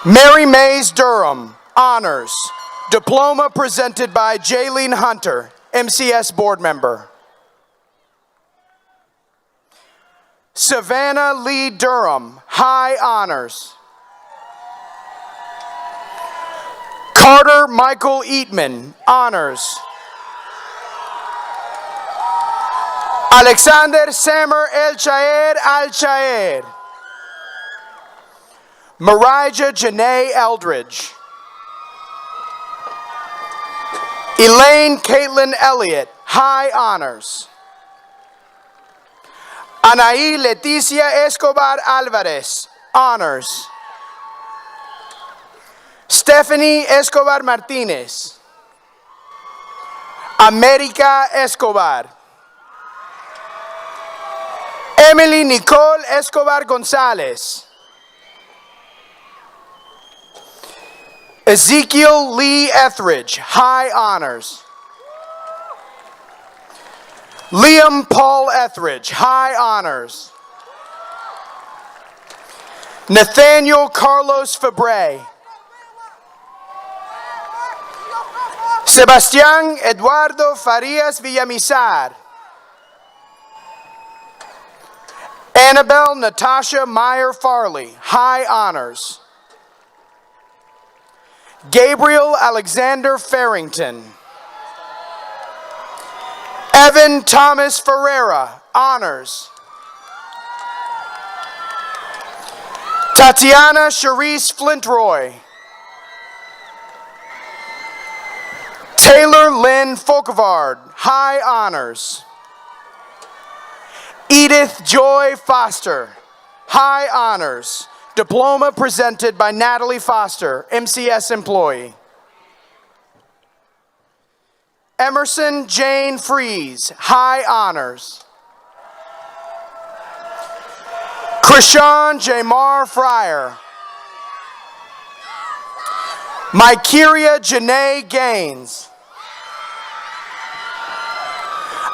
Mary Mays Durham, honors. Diploma presented by Jaylene Hunter, MCS board member. Savannah Lee Durham, high honors. Carter Michael Eatman, honors. Alexander Samer El Chaer Al Chaer. Marijah Janae Eldridge. Elaine Caitlin Elliott, high honors. Anaí Leticia Escobar Alvarez, honors. Stephanie Escobar Martinez. America Escobar. Emily Nicole Escobar Gonzalez. Ezekiel Lee Etheridge, high honors. Liam Paul Etheridge, high honors. Nathaniel Carlos Fabre. Sebastián Eduardo Farias Villamizar. Annabelle Natasha Meyer Farley, high honors. Gabriel Alexander Farrington. Evan Thomas Ferreira, honors. Tatiana Cherise Flintroy. Taylor Lynn Folkevard, high honors. Edith Joy Foster, high honors. Diploma presented by Natalie Foster, MCS employee. Emerson Jane Fries, high honors. Krishan Jamar Fryer. Mykeria Janae Gaines.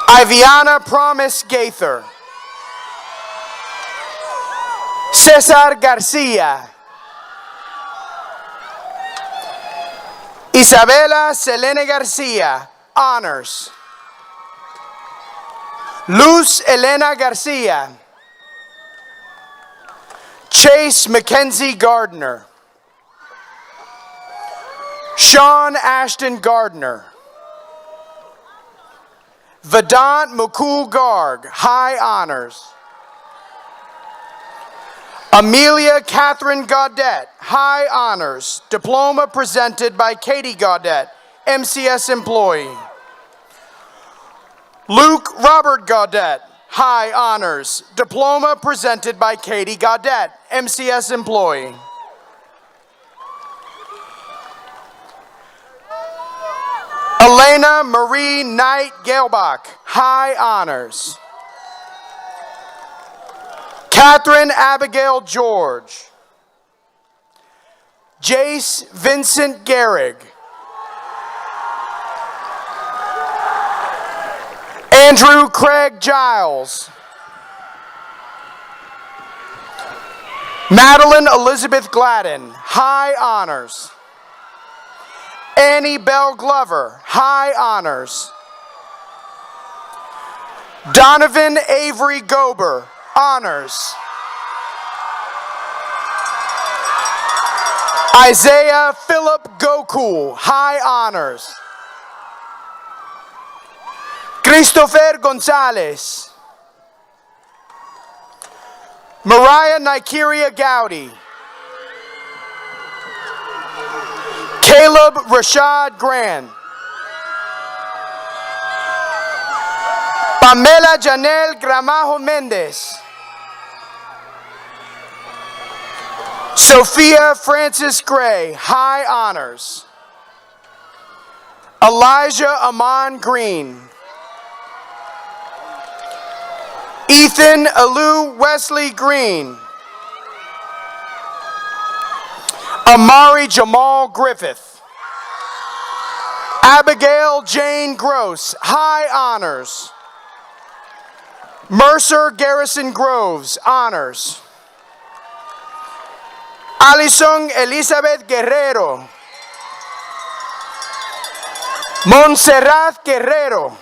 Iviana Promise Gaither. Cesar Garcia. Isabela Selene Garcia, honors. Luz Elena Garcia. Chase Mackenzie Gardner. Sean Ashton Gardner. Vedant Mukul Garg, high honors. Amelia Catherine Gaudette, high honors. Diploma presented by Katie Gaudette, MCS employee. Luke Robert Gaudette, high honors. Diploma presented by Katie Gaudette, MCS employee. Elena Marie Knight Gelbach, high honors. Catherine Abigail George. Jace Vincent Gehrig. Andrew Craig Giles. Madeline Elizabeth Gladden, high honors. Annie Bell Glover, high honors. Donovan Avery Gober, honors. Isaiah Philip Gokul, high honors. Christopher Gonzalez. Mariah Nikeria Gowdy. Caleb Rashad Grant. Pamela Janelle Gramajo Mendez. Sophia Francis Gray, high honors. Elijah Amon Green. Ethan Alu Wesley Green. Amari Jamal Griffith. Abigail Jane Gross, high honors. Mercer Garrison Groves, honors. Alison Elizabeth Guerrero. Montserrat Guerrero.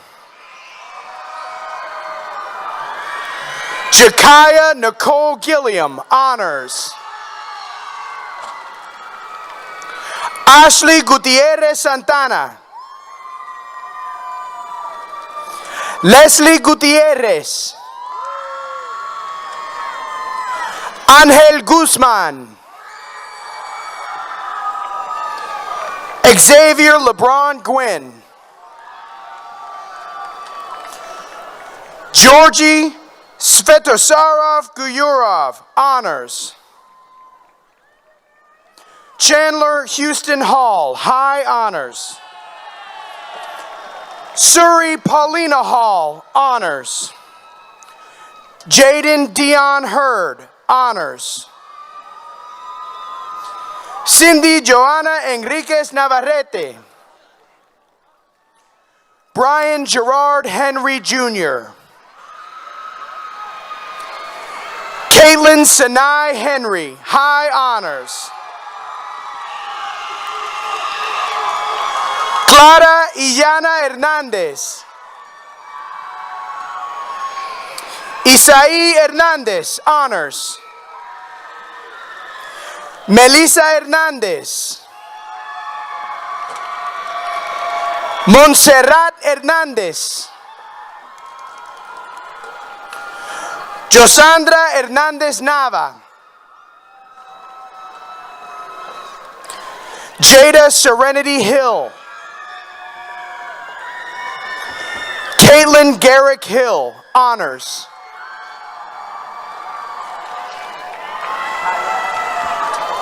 Jakaya Nicole Gilliam, honors. Ashley Gutierrez Santana. Leslie Gutierrez. Angel Guzman. Xavier LeBron Gwynn. Georgie Svetosarov Guyurov, honors. Chandler Houston Hall, high honors. Suri Paulina Hall, honors. Jaden Dion Hurd, honors. Cindy Joanna Enriquez Navarrete. Brian Gerard Henry Jr. Caitlin Sinai Henry, high honors. Clara Iyana Hernandez. Isaí Hernandez, honors. Melissa Hernandez. Montserrat Hernandez. Josandra Hernandez Nava. Jada Serenity Hill. Caitlin Garrick Hill, honors.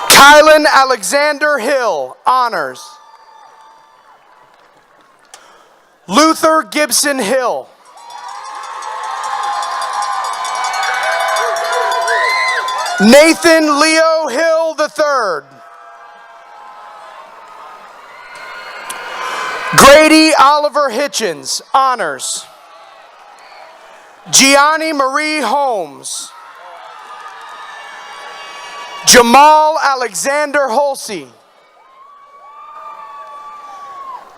Kylan Alexander Hill, honors. Luther Gibson Hill. Nathan Leo Hill III. Grady Oliver Hitchens, honors. Gianni Marie Holmes. Jamal Alexander Holsey.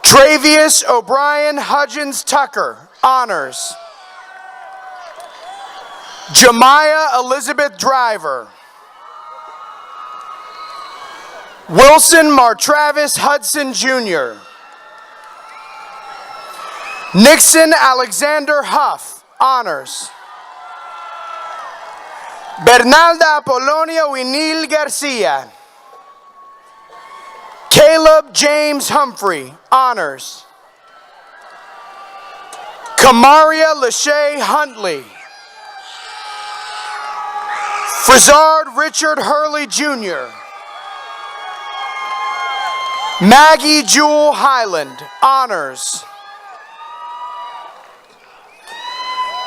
Travius O'Brien Hudgens Tucker, honors. Jemiah Elizabeth Driver. Wilson Martravis Hudson Jr. Nixon Alexander Huff, honors. Bernalda Apollonia Winil Garcia. Caleb James Humphrey, honors. Kamaria Lachey Huntley. Frizard Richard Hurley Jr. Maggie Jewel Highland, honors.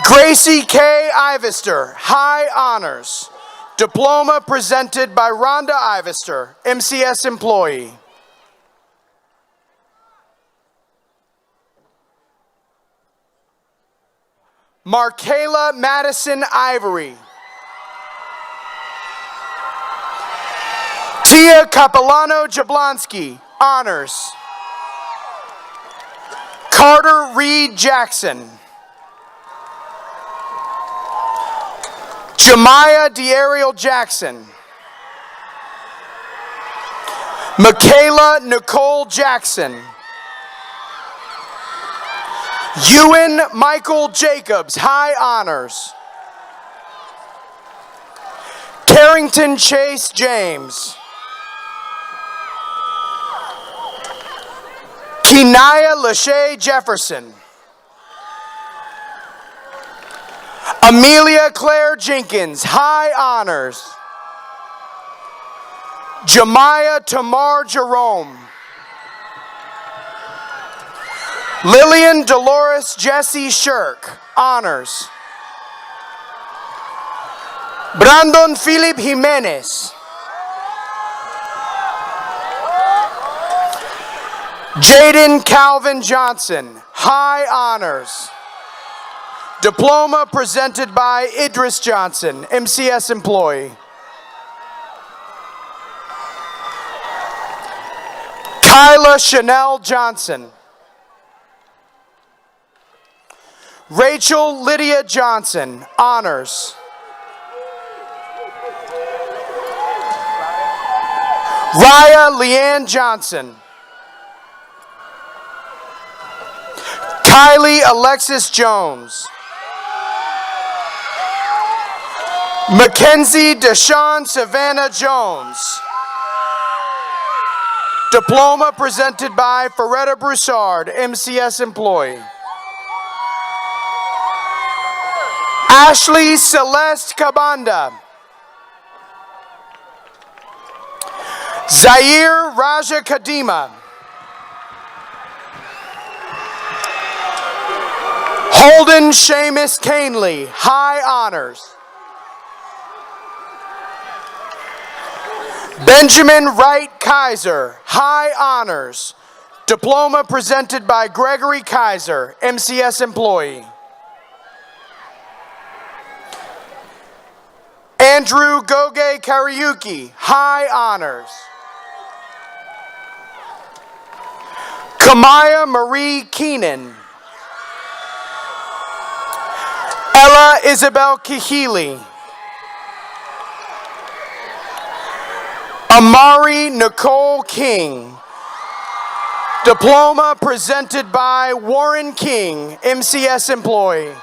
Gracie K. Ivester, high honors. Diploma presented by Rhonda Ivester, MCS employee. Markayla Madison Ivory. Tia Capilano Jablonski, honors. Carter Reed Jackson. Jemiah D'Ariel Jackson. Michaela Nicole Jackson. Ewan Michael Jacobs, high honors. Carrington Chase James. Kenaya Lachey Jefferson. Amelia Claire Jenkins, high honors. Jemiah Tamar Jerome. Lillian Dolores Jesse Shirk, honors. Brandon Philip Jimenez. Jaden Calvin Johnson, high honors. Diploma presented by Idris Johnson, MCS employee. Kyla Chanel Johnson. Rachel Lydia Johnson, honors. Raya Leanne Johnson. Kylie Alexis Jones. Mackenzie Deshawn Savannah Jones. Diploma presented by Ferretta Broussard, MCS employee. Ashley Celeste Cabanda. Zaire Raja Kadima. Holden Seamus Canley, high honors. Benjamin Wright Kaiser, high honors. Diploma presented by Gregory Kaiser, MCS employee. Andrew Goge Kariuki, high honors. Kamaya Marie Keenan. Ella Isabel Kihili. Amari Nicole King. Diploma presented by Warren King, MCS employee.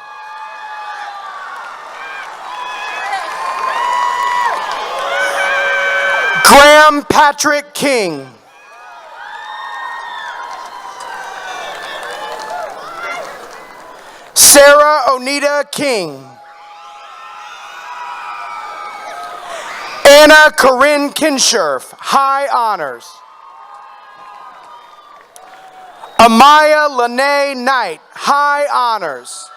Graham Patrick King. Sarah Onita King. Anna Corinne Kinsherf, high honors. Amaya Lene Knight, high honors.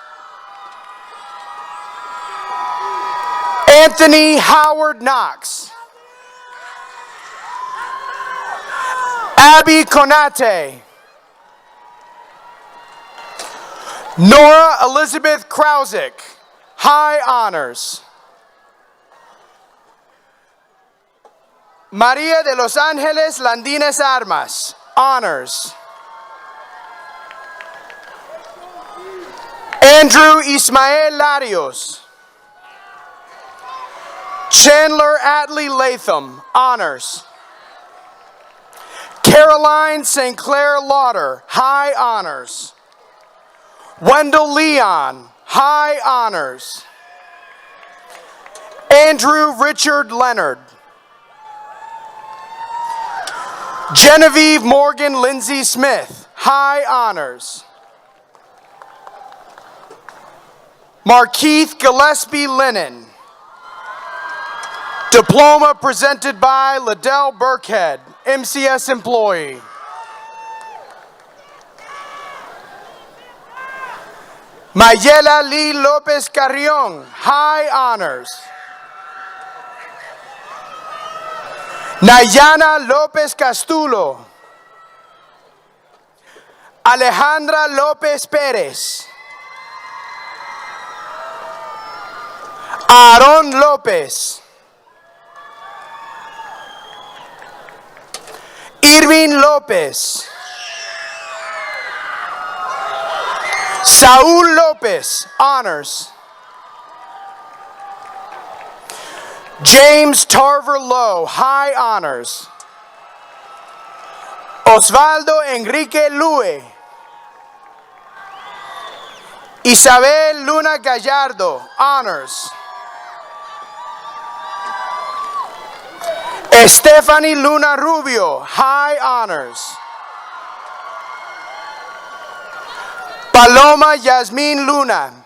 Anthony Howard Knox. Abby Konate. Nora Elizabeth Krausick, high honors. Maria de Los Angeles Landines Armas, honors. Andrew Ismael Larios. Chandler Atley Latham, honors. Caroline St. Clair Lauder, high honors. Wendell Leon, high honors. Andrew Richard Leonard. Genevieve Morgan Lindsay Smith, high honors. Markeith Gillespie Lennon. Diploma presented by Liddell Burkhead, MCS employee. Mayela Lee Lopez Carrion, high honors. Nayana Lopez Castulo. Alejandra Lopez Pérez. Aaron López. Irving López. Saúl López, honors. James Tarver Lowe, high honors. Osvaldo Enrique Lue. Isabel Luna Gallardo, honors. Stephanie Luna Rubio, high honors. Paloma Yasmin Luna.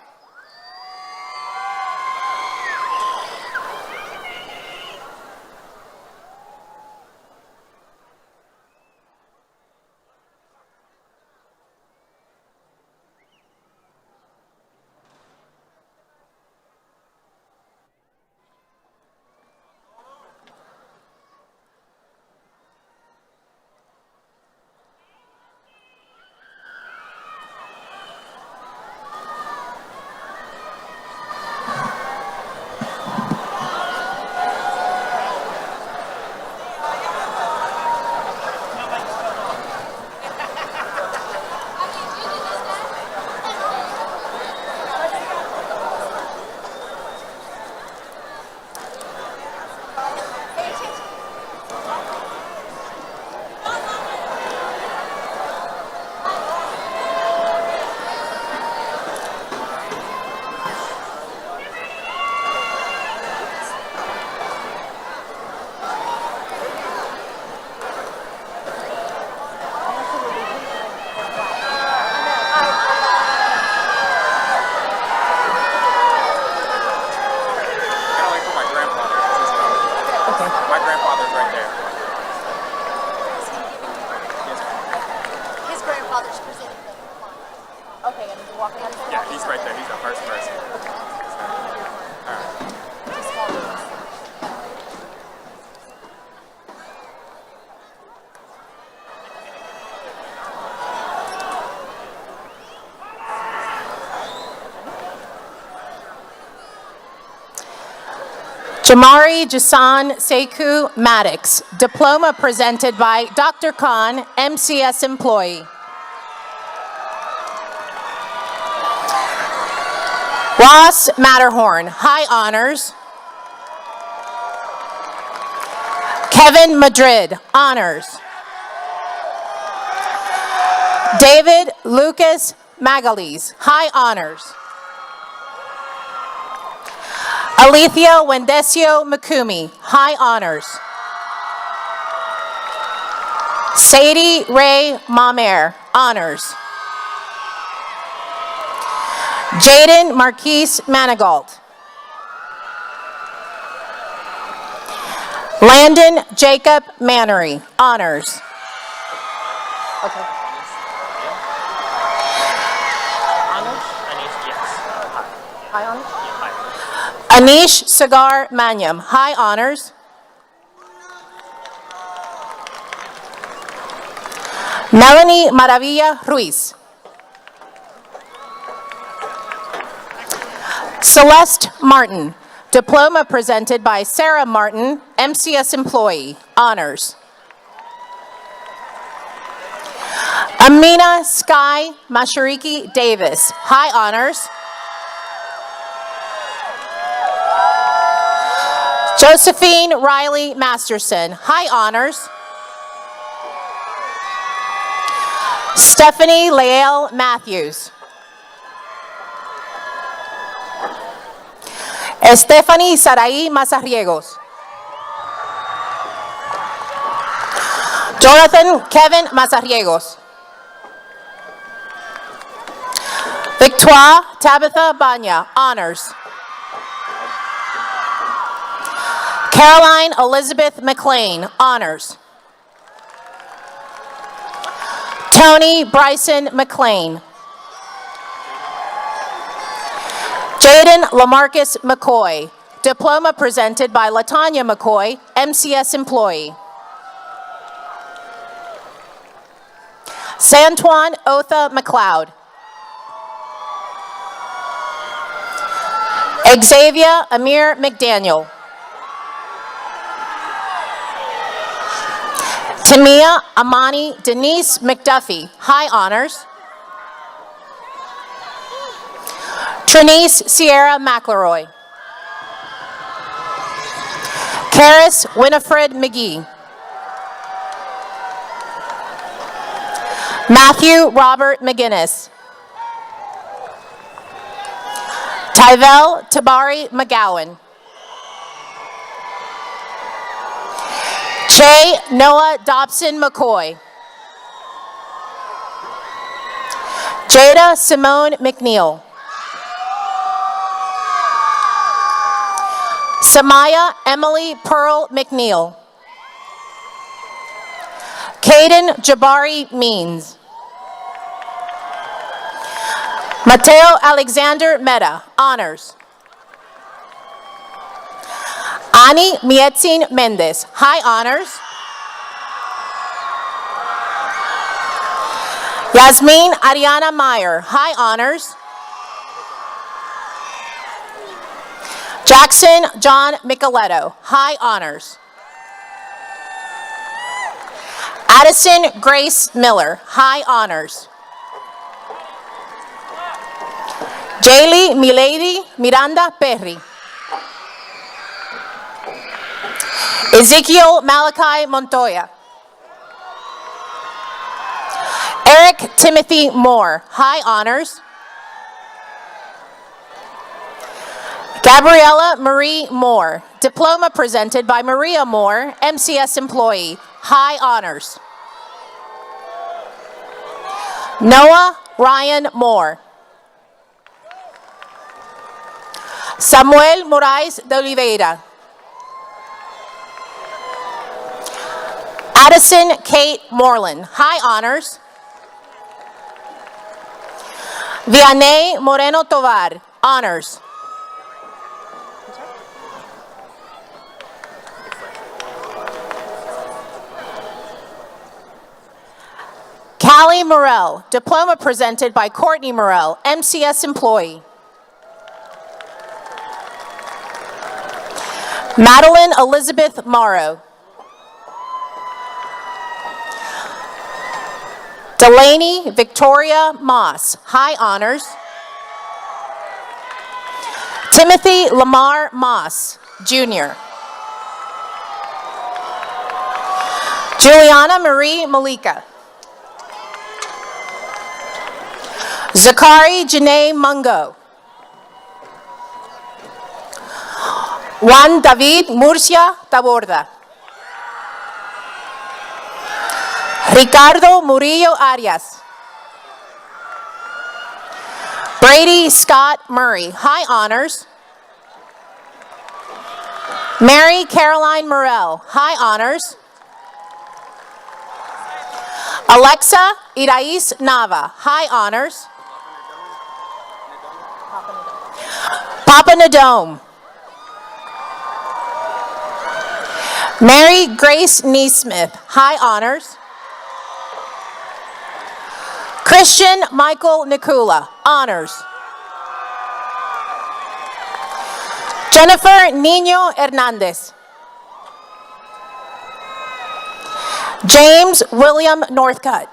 right there. His grandfather's presenting them. Okay, and you're walking out of the Yeah, he's right there. He's the first person. All right. Jamari Jason Sekou Maddox, diploma presented by Dr. Khan, MCS employee. Ross Matterhorn, high honors. Kevin Madrid, honors. David Lucas Magalis, high honors. Alethea Wendecio Makumi, high honors. Sadie Ray Mamer, honors. Jaden Marquise Manigault. Landon Jacob Mannery, honors. Okay. High honors? Anish Sagar Manyam, high honors. Melanie Maravilla Ruiz. Celeste Martin, diploma presented by Sarah Martin, MCS employee, honors. Amina Sky Mashariki Davis, high honors. Josephine Riley Masterson, high honors. Stephanie Lael Matthews. Stephanie Sarai Mazariegos. Jonathan Kevin Mazariegos. Victoire Tabitha Banya, honors. Caroline Elizabeth McLean, honors. Tony Bryson McLean. Jaden Lamarcus McCoy, diploma presented by Latanya McCoy, MCS employee. Santuan Otha McLeod. Xavier Amir McDaniel. Tamia Amani Denise McDuffie, high honors. Trinice Sierra McElroy. Karis Winifred McGee. Matthew Robert McGinnis. Tyvel Tabari McGowan. Che Noah Dobson McCoy. Jada Simone McNeil. Samaya Emily Pearl McNeil. Caden Jabari Means. Mateo Alexander Meta, honors. Ani Mietzin Mendez, high honors. Yasmin Ariana Meyer, high honors. Jackson John Micheletto, high honors. Addison Grace Miller, high honors. Jaylee Milady Miranda Perry. Ezekiel Malachi Montoya. Eric Timothy Moore, high honors. Gabriella Marie Moore, diploma presented by Maria Moore, MCS employee, high honors. Noah Ryan Moore. Samuel Moraes de Oliveira. Madison Kate Moreland, high honors. Vianney Moreno Tovar, honors. Callie Morell, diploma presented by Courtney Morell, MCS employee. Madeline Elizabeth Morrow. Delaney Victoria Moss, high honors. Timothy Lamar Moss, junior. Juliana Marie Malika. Zakari Janae Mungo. Juan David Murcia Taborda. Ricardo Murillo Arias. Brady Scott Murray, high honors. Mary Caroline Morell, high honors. Alexa Irais Nava, high honors. Papa Nadome. Mary Grace Neesmith, high honors. Christian Michael Nikula, honors. Jennifer Nino Hernandez. James William Northcutt,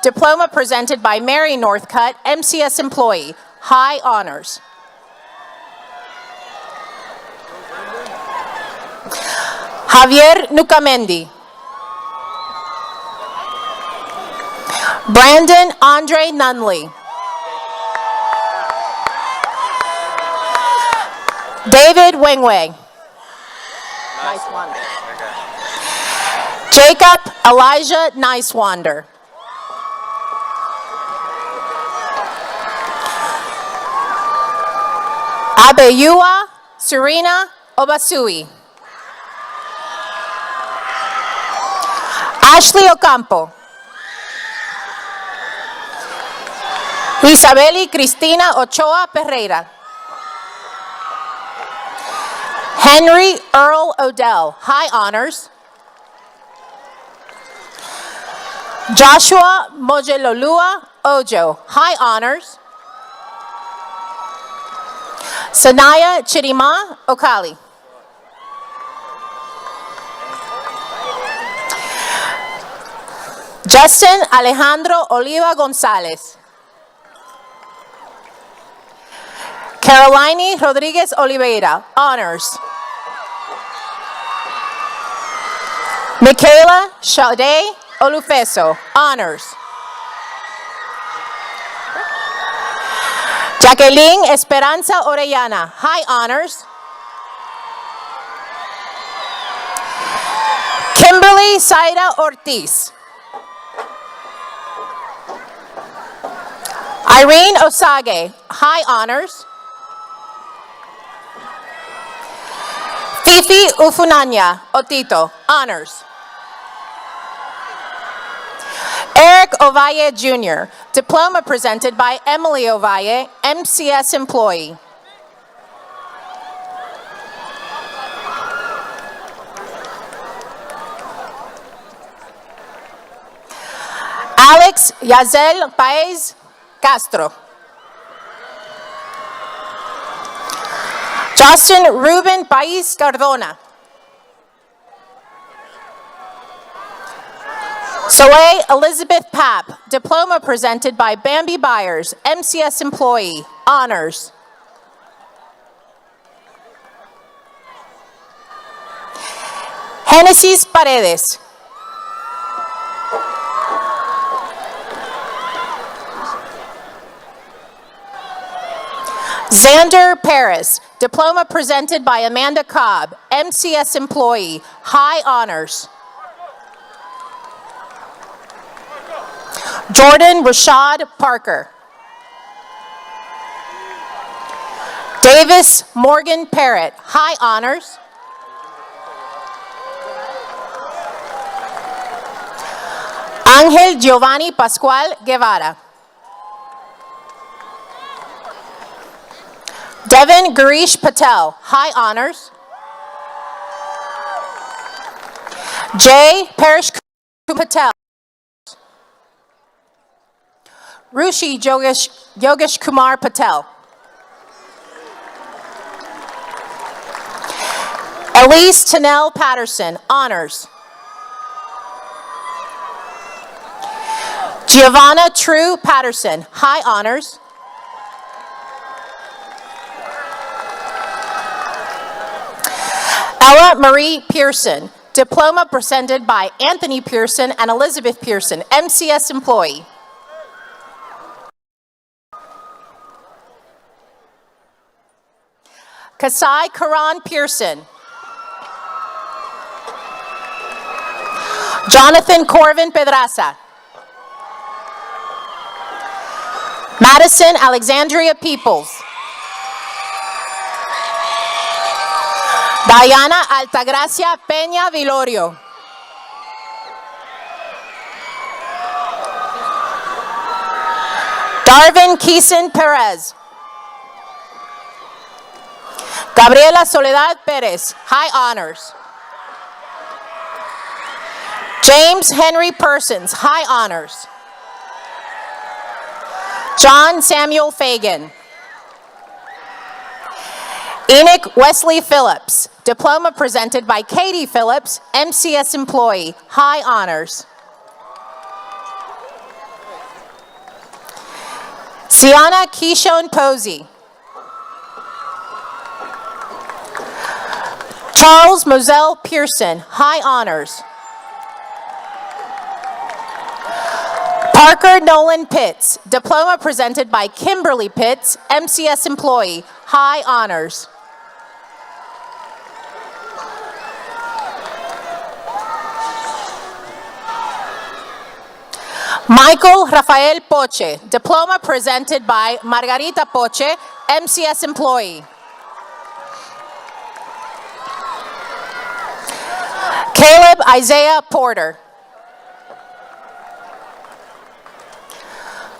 diploma presented by Mary Northcutt, MCS employee, high honors. Javier Nucamendi. Brandon Andre Nunley. David Wingway. Nice wonder. Jacob Elijah Nicewander. Abeyua Serena Obasui. Ashley Ocampo. Isabeli Cristina Ochoa Pereira. Henry Earl Odell, high honors. Joshua Mojelolua Ojo, high honors. Sanaya Chidima Okali. Justin Alejandro Oliva Gonzalez. Caroline Rodriguez Oliveira, honors. Michaela Sade Olufeso, honors. Jacqueline Esperanza Orellana, high honors. Kimberly Zaida Ortiz. Irene Osage, high honors. Fifi Ufunanya Otito, honors. Eric Ovalle Jr., diploma presented by Emily Ovalle, MCS employee. Alex Yazel Paez Castro. Justin Ruben Paez Cardona. Zoe Elizabeth Papp, diploma presented by Bambi Byers, MCS employee, honors. Genesis Paredes. Xander Paris, diploma presented by Amanda Cobb, MCS employee, high honors. Jordan Rashad Parker. Davis Morgan Parrott, high honors. Angel Giovanni Pascual Guevara. Devin Girish Patel, high honors. Jay Parish Patel. Rushi Yogesh Kumar Patel. Elise Tanel Patterson, honors. Giovanna True Patterson, high honors. Ella Marie Pearson, diploma presented by Anthony Pearson and Elizabeth Pearson, MCS employee. Kasai Karan Pearson. Jonathan Corvin Pedraza. Madison Alexandria Peoples. Diana Altagracia Peña Vilorio. Darvin Keeson Perez. Gabriela Soledad Perez, high honors. James Henry Persons, high honors. John Samuel Fagan. Enoch Wesley Phillips, diploma presented by Katie Phillips, MCS employee, high honors. Sienna Keishon Posey. Charles Moselle Pearson, high honors. Parker Nolan Pitts, diploma presented by Kimberly Pitts, MCS employee, high honors. Michael Rafael Poche, diploma presented by Margarita Poche, MCS employee. Caleb Isaiah Porter.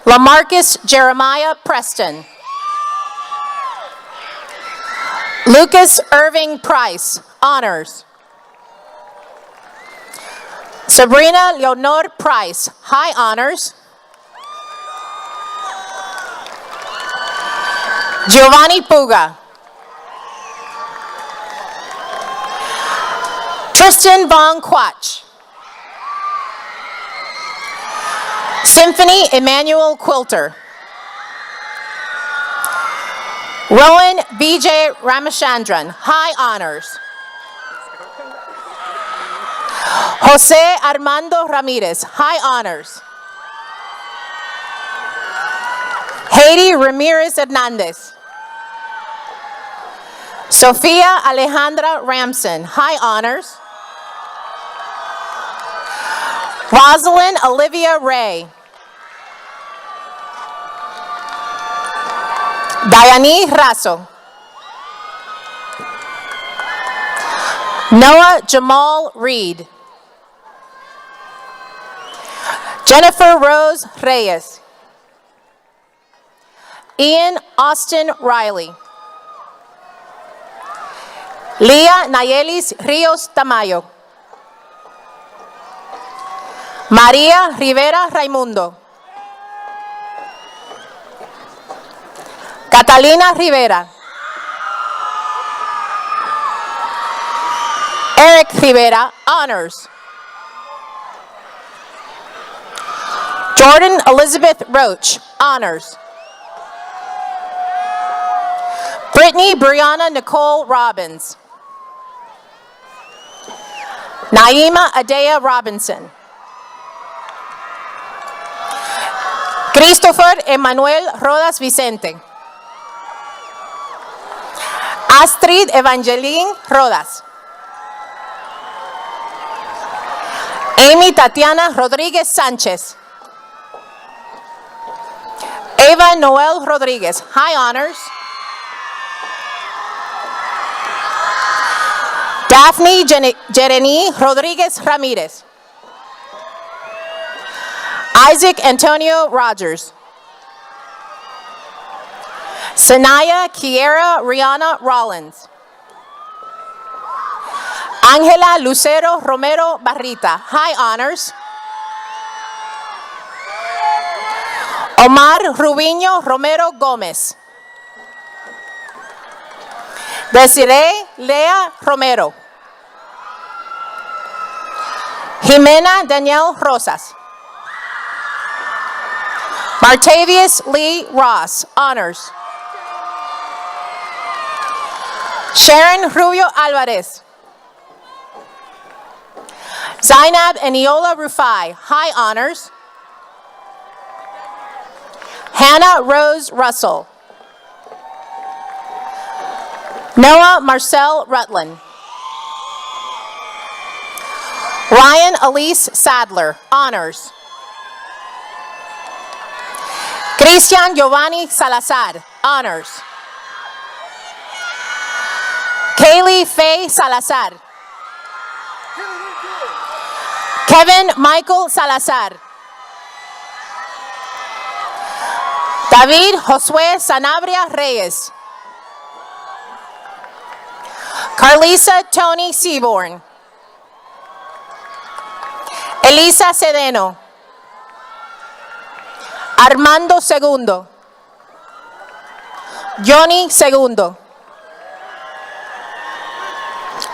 Lamarcus Jeremiah Preston. Lucas Irving Price, honors. Sabrina Leonor Price, high honors. Giovanni Puga. Tristan Von Quach. Symphony Emmanuel Quilter. Rowan Vijay Ramachandran, high honors. Jose Armando Ramirez, high honors. Haiti Ramirez Hernandez. Sofia Alejandra Ramson, high honors. Rosalind Olivia Ray. Diane Raso. Noah Jamal Reed. Jennifer Rose Reyes. Ian Austin Riley. Leah Nayelis Rios Tamayo. María Rivera Raimundo. Catalina Rivera. Eric Rivera, honors. Jordan Elizabeth Roach, honors. Brittany Brianna Nicole Robbins. Naima Adea Robinson. Christopher Emanuel Rodas Vicente. Astrid Evangeline Rodas. Amy Tatiana Rodriguez Sánchez. Eva Noel Rodriguez, high honors. Daphne Jeremy Rodriguez Ramirez. Isaac Antonio Rogers. Sanaya Kiera Rihanna Rollins. Angela Lucero Romero Barrita. High honors. Omar Rubiño Romero Gómez. Desiree Lea Romero. Jimena Danielle Rosas. Martavius Lee Ross, honors. Sharon Rubio Alvarez. Zainab Eniola Rufai, high honors. Hannah Rose Russell. Noah Marcel Rutland. Ryan Elise Sadler, honors. Cristian Giovanni Salazar, honors. Kaylee Faye Salazar. Kevin Michael Salazar. David Josué Sanabria Reyes. Carlisa Tony Seaborn. Elisa Cedeno. Armando Segundo. Johnny Segundo.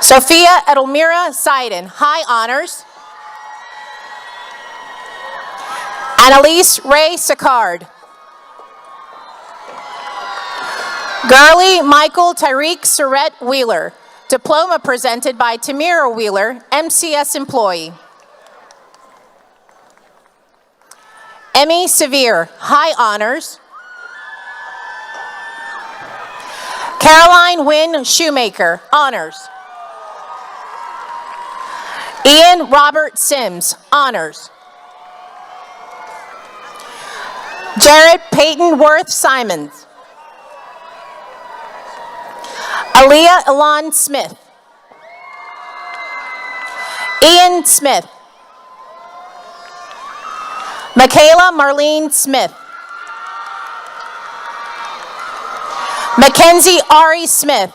Sofia Edelmira Seiden, high honors. Annalise Ray Sicard. Gurley Michael Tyreek Surrett Wheeler, diploma presented by Tamira Wheeler, MCS employee. Emmy Severe, high honors. Caroline Wynn Shoemaker, honors. Ian Robert Sims, honors. Jared Peyton Worth Simons. Aaliyah Elon Smith. Ian Smith. Michaela Marlene Smith. Mackenzie Ari Smith.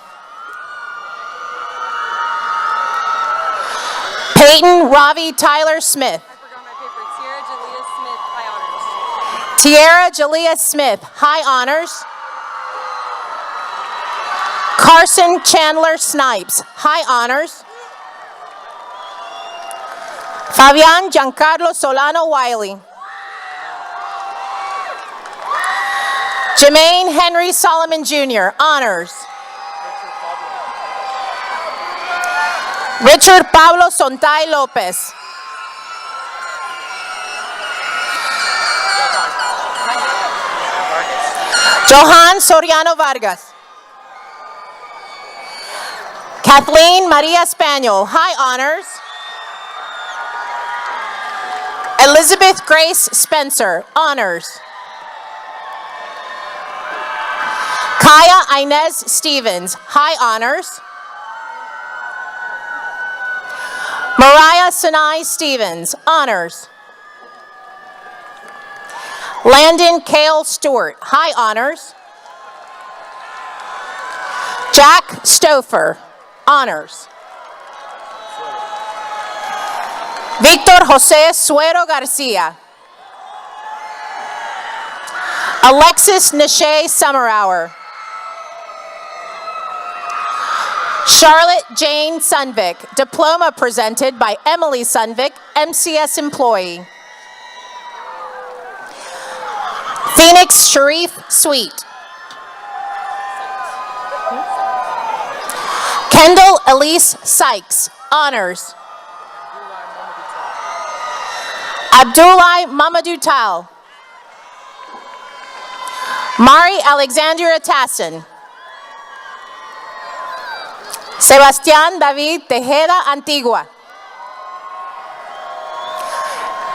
Peyton Ravi Tyler Smith. Tierra Jalea Smith, high honors. Carson Chandler Snipes, high honors. Fabian Giancarlo Solano Wiley. Jermaine Henry Solomon Jr., honors. Richard Pablo Sontay Lopez. Johan Soriano Vargas. Kathleen Maria Spaniel, high honors. Elizabeth Grace Spencer, honors. Kaya Inez Stevens, high honors. Mariah Sinai Stevens, honors. Landon Cale Stewart, high honors. Jack Stouffer, honors. Victor Jose Suero Garcia. Alexis Nashe Summerhour. Charlotte Jane Sunvik, diploma presented by Emily Sunvik, MCS employee. Phoenix Sharif Sweet. Kendall Elise Sykes, honors. Abdullah Mamadou Tal. Mari Alexandria Tassin. Sebastián David Tejeda Antigua.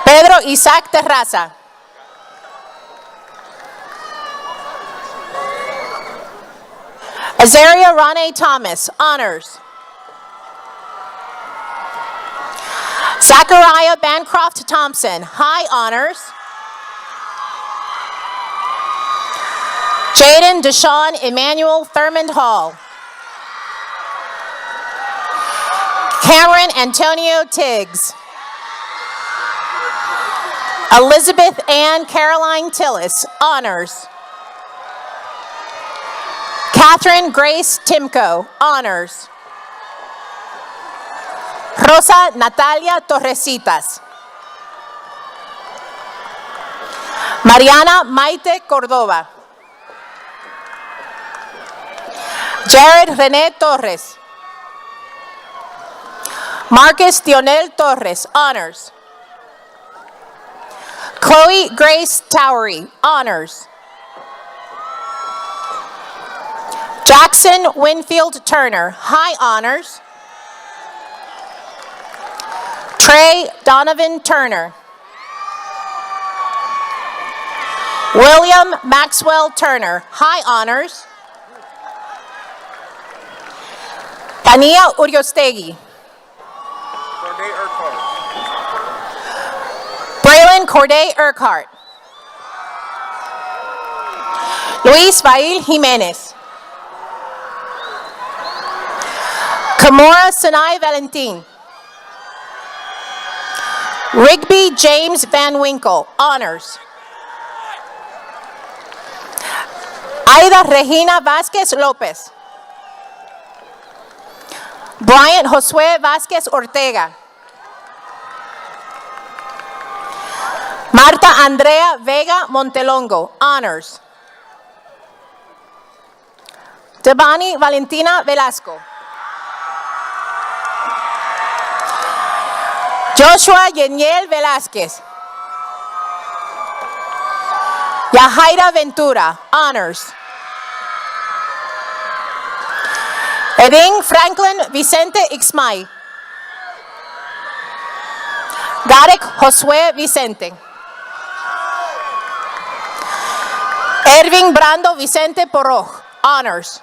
Pedro Isaac Terraza. Azaria Ronnie Thomas, honors. Zachariah Bancroft Thompson, high honors. Jaden Deshaun Emmanuel Thurmond Hall. Cameron Antonio Tiggs. Elizabeth Ann Caroline Tillis, honors. Catherine Grace Timko, honors. Rosa Natalia Torresitas. Mariana Maite Cordova. Jared René Torres. Marcus Dionel Torres, honors. Chloe Grace Towery, honors. Jackson Winfield Turner, high honors. Trey Donovan Turner. William Maxwell Turner, high honors. Tania Uriostegui. Braylon Corday Urquhart. Luis Vail Jimenez. Kamora Sinai Valentin. Rigby James Van Winkle, honors. Aida Regina Vasquez Lopez. Bryant Josue Vasquez Ortega. Marta Andrea Vega Montelongo, honors. Devani Valentina Velasco. Joshua Yeniel Velázquez. Yahaira Ventura, honors. Edin Franklin Vicente Ixmay. Garek Josué Vicente. Ervin Brando Vicente Porroj, honors.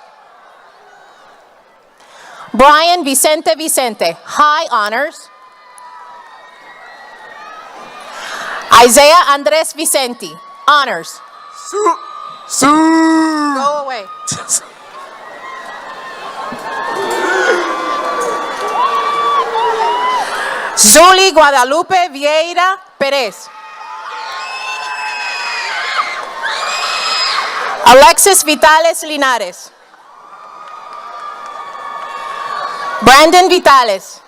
Brian Vicente Vicente, high honors. Isaiah Andres Vicente, honors. Go away. Zuli Guadalupe Vieira Perez. Alexis Vitales Linares. Brandon Vitales.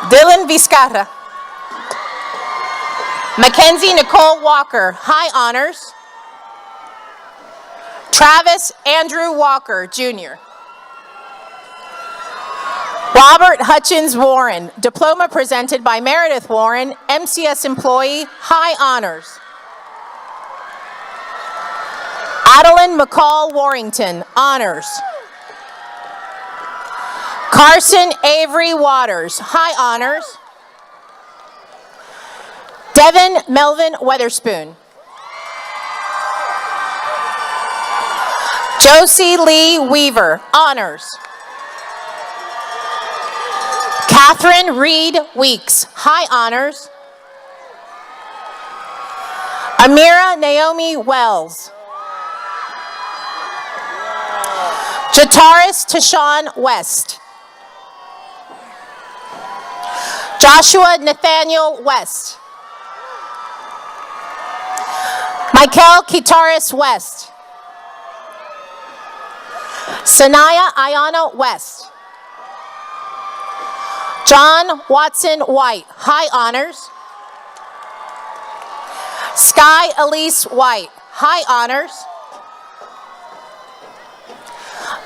Dylan Vizcarra. Mackenzie Nicole Walker, high honors. Travis Andrew Walker, Jr. Robert Hutchins Warren, diploma presented by Meredith Warren, MCS employee, high honors. Adeline McCall Warrington, honors. Carson Avery Waters, high honors. Devin Melvin Weatherspoon. Josie Lee Weaver, honors. Catherine Reed Weeks, high honors. Amira Naomi Wells. Jataris Tashawn West. Joshua Nathaniel West. Michael Kitaris West. Sanaya Ayana West. John Watson White, high honors. Sky Elise White, high honors.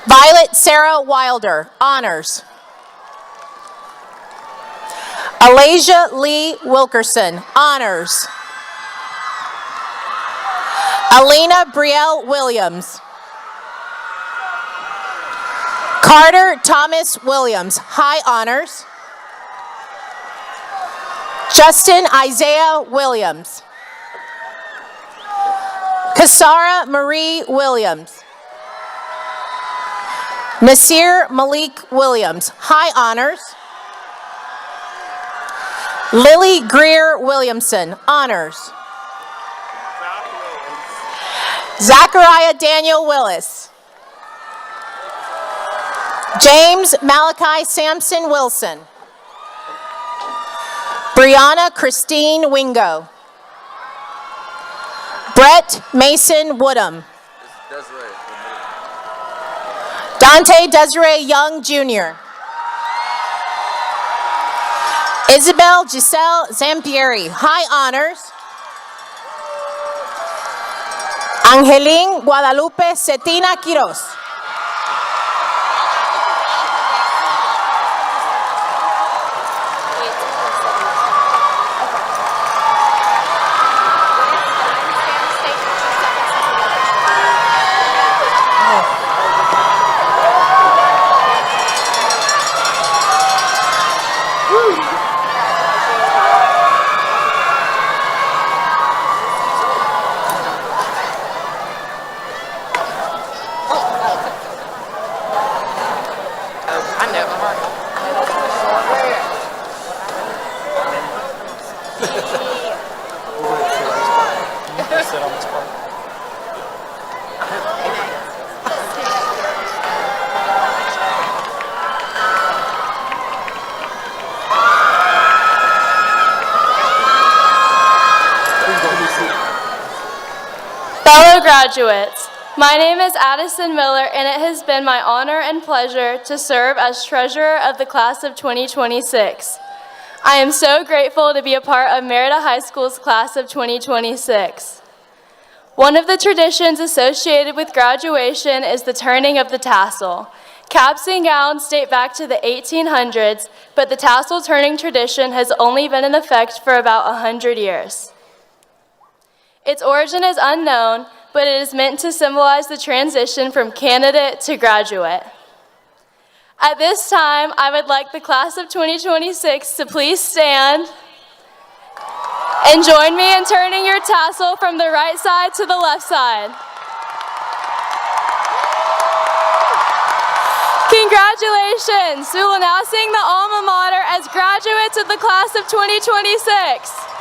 Violet Sarah Wilder, honors. Alasia Lee Wilkerson, honors. Alina Brielle Williams. Carter Thomas Williams, high honors. Justin Isaiah Williams. Kasara Marie Williams. Nasir Malik Williams, high honors. Lily Greer Williamson, honors. Zachariah Daniel Willis. James Malachi Sampson Wilson. Brianna Christine Wingo. Brett Mason Woodham. Dante Desiree Young Jr. Isabel Giselle Zampieri, high honors. Angeline Guadalupe Cetina Quiroz. Fellow graduates, my name is Addison Miller, and it has been my honor and pleasure to serve as treasurer of the class of 2026. I am so grateful to be a part of Merida High School's class of 2026. One of the traditions associated with graduation is the turning of the tassel. Caps and gowns date back to the 1800s, but the tassel turning tradition has only been in effect for about 100 years. Its origin is unknown, but it is meant to symbolize the transition from candidate to graduate. At this time, I would like the class of 2026 to please stand and join me in turning your tassel from the right side to the left side. Congratulations! We will now sing the alma mater as graduates of the class of 2026.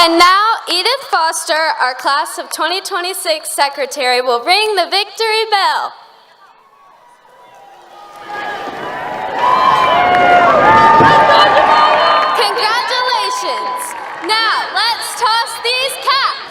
And now, Edith Foster, our class of 2026 secretary, will ring the victory bell. Congratulations! Now, let's toss these caps.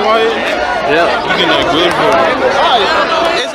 Yeah. You getting that good food.